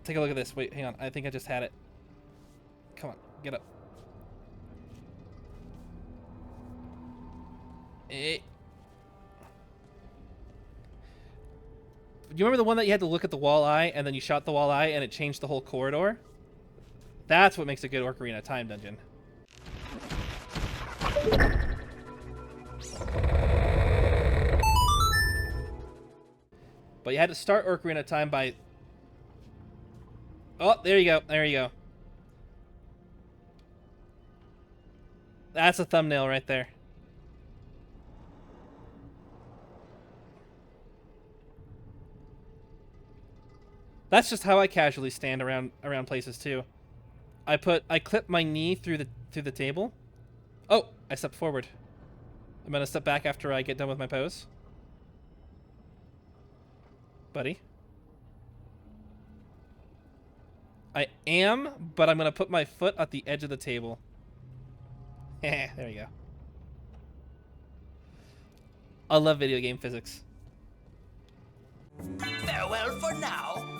Take a look at this. Wait, hang on. I think I just had it. Come on, get up. You remember the one that you had to look at the wall eye and then you shot the wall eye and it changed the whole corridor? That's what makes a good Ocarina of Time dungeon. But you had to start Ocarina of Time by... Oh, there you go. There you go. That's a thumbnail right there. That's just how I casually stand around places too. I clip my knee through the table. Oh, I stepped forward. I'm gonna step back after I get done with my pose. buddy. I am, but I'm going to put my foot at the edge of the table. There you go. I love video game physics. Farewell for now.